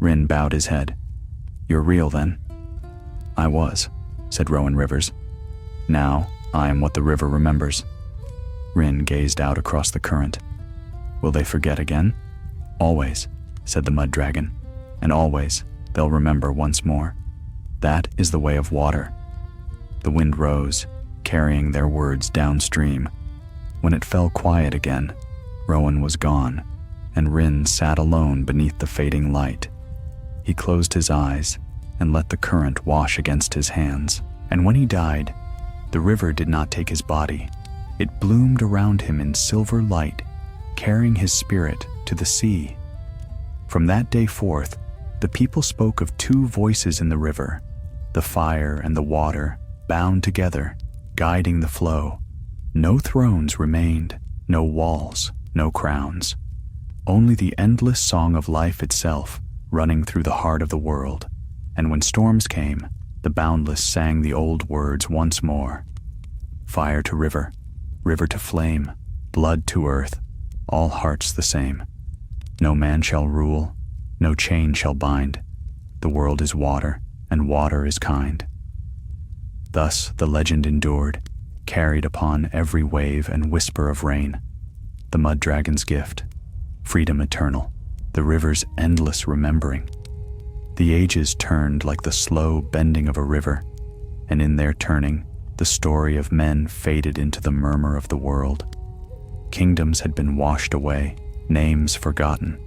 [SPEAKER 1] Rin bowed his head. "You're real, then?" "I was," said Rowan Rivers. "Now I am what the river remembers." Rin gazed out across the current. "Will they forget again?" "Always," said the mud dragon, "and always they'll remember once more. That is the way of water." The wind rose, carrying their words downstream. When it fell quiet again, Rowan was gone, and Rin sat alone beneath the fading light. He closed his eyes and let the current wash against his hands. And when he died, the river did not take his body. It bloomed around him in silver light, carrying his spirit to the sea. From that day forth, the people spoke of two voices in the river, the fire and the water, bound together, guiding the flow. No thrones remained, no walls, no crowns. Only the endless song of life itself, running through the heart of the world. And when storms came, the boundless sang the old words once more. Fire to river, river to flame, blood to earth, all hearts the same. No man shall rule, no chain shall bind. The world is water, and water is kind. Thus the legend endured, carried upon every wave and whisper of rain. The mud dragon's gift, freedom eternal, the river's endless remembering. The ages turned like the slow bending of a river, and in their turning, the story of men faded into the murmur of the world. Kingdoms had been washed away, names forgotten,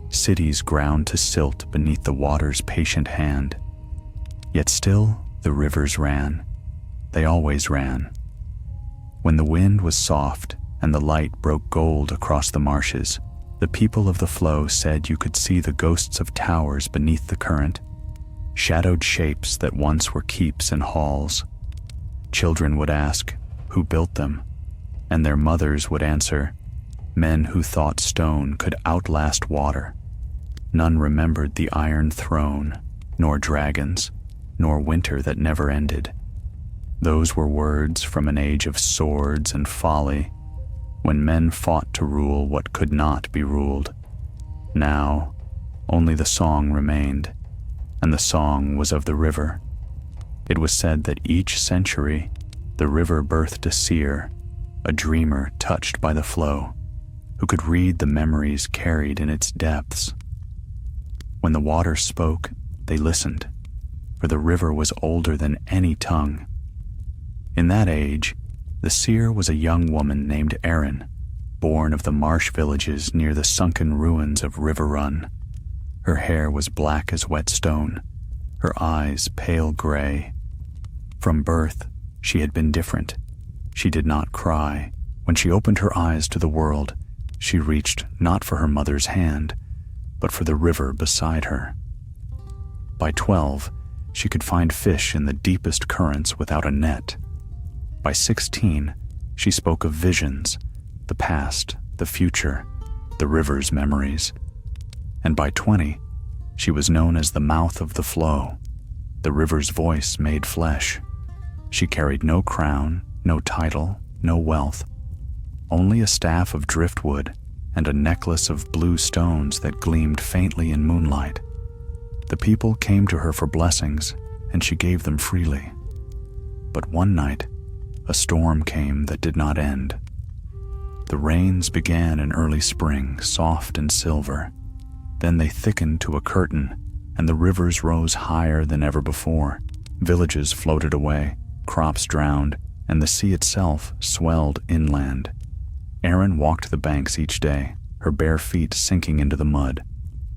[SPEAKER 1] cities ground to silt beneath the water's patient hand. Yet still the rivers ran. They always ran. When the wind was soft and the light broke gold across the marshes, the people of the flow said you could see the ghosts of towers beneath the current, shadowed shapes that once were keeps and halls. Children would ask, who built them? And their mothers would answer, men who thought stone could outlast water. None remembered the iron throne, nor dragons, nor winter that never ended. Those were words from an age of swords and folly, when men fought to rule what could not be ruled. Now, only the song remained, and the song was of the river. It was said that each century, the river birthed a seer, a dreamer touched by the flow, who could read the memories carried in its depths. When the water spoke, they listened, for the river was older than any tongue. In that age, the seer was a young woman named Erin, born of the marsh villages near the sunken ruins of River Run. Her hair was black as wet stone, her eyes pale gray. From birth, she had been different. She did not cry. When she opened her eyes to the world, she reached not for her mother's hand, but for the river beside her. By 12, she could find fish in the deepest currents without a net. By 16, she spoke of visions, the past, the future, the river's memories. And by 20, she was known as the mouth of the flow, the river's voice made flesh. She carried no crown, no title, no wealth, only a staff of driftwood and a necklace of blue stones that gleamed faintly in moonlight. The people came to her for blessings, and she gave them freely. But one night, a storm came that did not end. The rains began in early spring, soft and silver. Then they thickened to a curtain, and the rivers rose higher than ever before. Villages floated away, crops drowned, and the sea itself swelled inland. Erin walked the banks each day, her bare feet sinking into the mud.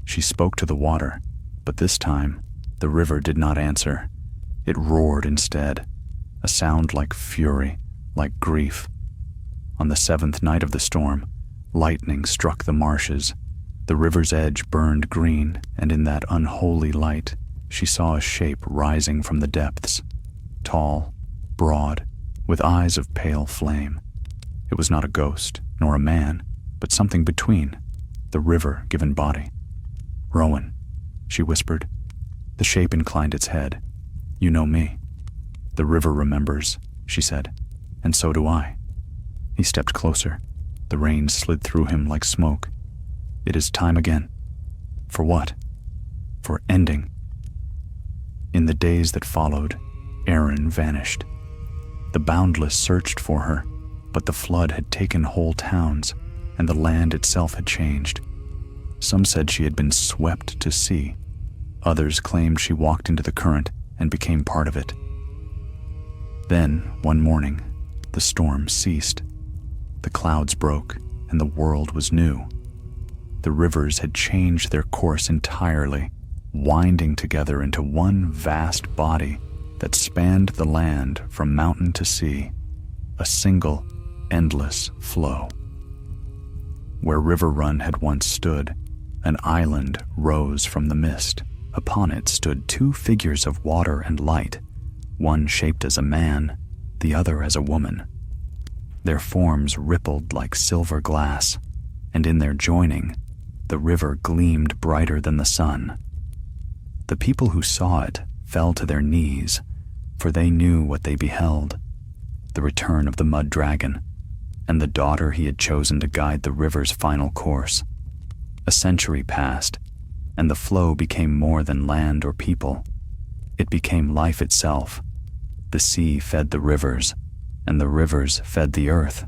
[SPEAKER 1] She spoke to the water, but this time, the river did not answer. It roared instead, a sound like fury, like grief. On the 7th night of the storm, lightning struck the marshes. The river's edge burned green, and in that unholy light, she saw a shape rising from the depths, tall, broad, with eyes of pale flame. It was not a ghost, nor a man, but something between, the river given body. "Rowan," she whispered. The shape inclined its head. You know me. The river remembers, she said, and so do I. He stepped closer. The rain slid through him like smoke. It is time again. For what? For ending. In the days that followed, Erin vanished. The Boundless searched for her, but the flood had taken whole towns, and the land itself had changed. Some said she had been swept to sea. Others claimed she walked into the current and became part of it. Then, one morning, the storm ceased. The clouds broke, and the world was new. The rivers had changed their course entirely, winding together into one vast body that spanned the land from mountain to sea, a single, endless flow. Where River Run had once stood, an island rose from the mist. Upon it stood two figures of water and light, one shaped as a man, the other as a woman. Their forms rippled like silver glass, and in their joining, the river gleamed brighter than the sun. The people who saw it fell to their knees, for they knew what they beheld, the return of the mud dragon, and the daughter he had chosen to guide the river's final course. A century passed, and the flow became more than land or people. It became life itself. The sea fed the rivers, and the rivers fed the earth,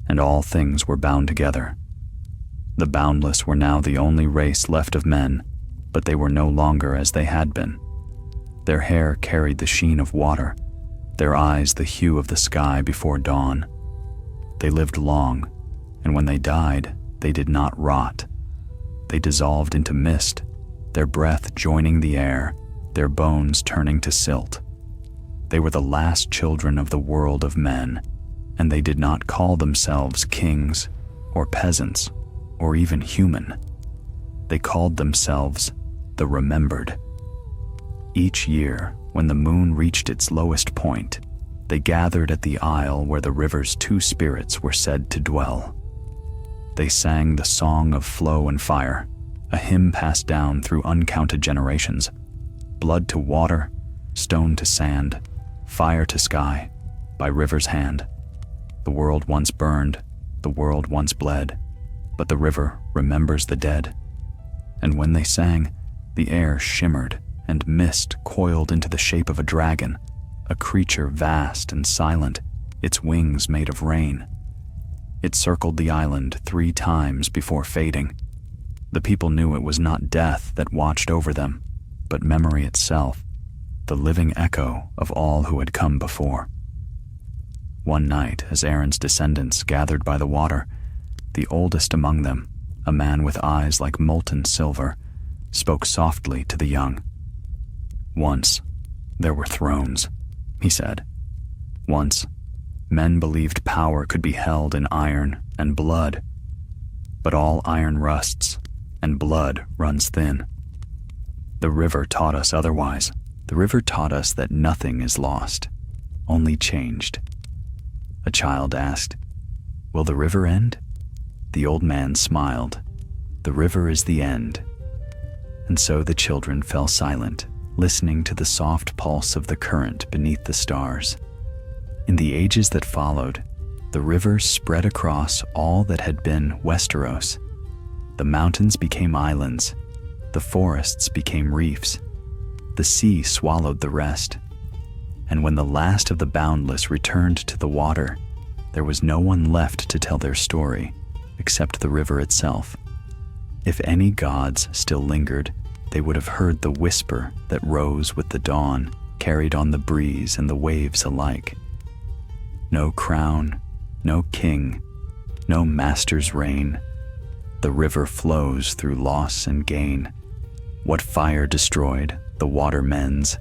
[SPEAKER 1] and all things were bound together. The Boundless were now the only race left of men, but they were no longer as they had been. Their hair carried the sheen of water, their eyes the hue of the sky before dawn. They lived long, and when they died, they did not rot. They dissolved into mist, their breath joining the air, their bones turning to silt. They were the last children of the world of men, and they did not call themselves kings or peasants or even human. They called themselves the Remembered. Each year, when the moon reached its lowest point, they gathered at the isle where the river's two spirits were said to dwell. They sang the song of flow and fire, a hymn passed down through uncounted generations. Blood to water, stone to sand, fire to sky, by river's hand. The world once burned, the world once bled, but the river remembers the dead. And when they sang, the air shimmered, and mist coiled into the shape of a dragon, a creature vast and silent, its wings made of rain. It circled the island 3 times before fading. The people knew it was not death that watched over them, but memory itself, the living echo of all who had come before. One night, as Erin's descendants gathered by the water, the oldest among them, a man with eyes like molten silver, spoke softly to the young. Once, there were thrones, he said. Once, men believed power could be held in iron and blood. But all iron rusts, and blood runs thin. The river taught us otherwise. The river taught us that nothing is lost, only changed. A child asked, "Will the river end?" The old man smiled. "The river is the end." And so the children fell silent, listening to the soft pulse of the current beneath the stars. In the ages that followed, the river spread across all that had been Westeros. The mountains became islands, the forests became reefs, the sea swallowed the rest. And when the last of the Boundless returned to the water, there was no one left to tell their story, except the river itself. If any gods still lingered, they would have heard the whisper that rose with the dawn, carried on the breeze and the waves alike. No crown, no king, no master's reign. The river flows through loss and gain. What fire destroyed, the water mends.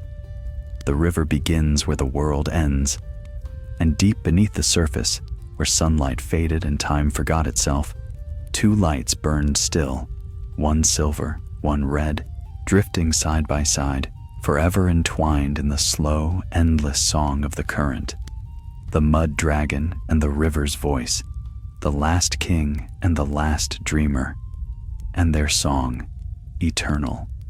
[SPEAKER 1] The river begins where the world ends. And deep beneath the surface, where sunlight faded and time forgot itself, 2 lights burned still, one silver, one red, drifting side by side, forever entwined in the slow, endless song of the current. The mud dragon and the river's voice, the last king and the last dreamer, and their song, eternal.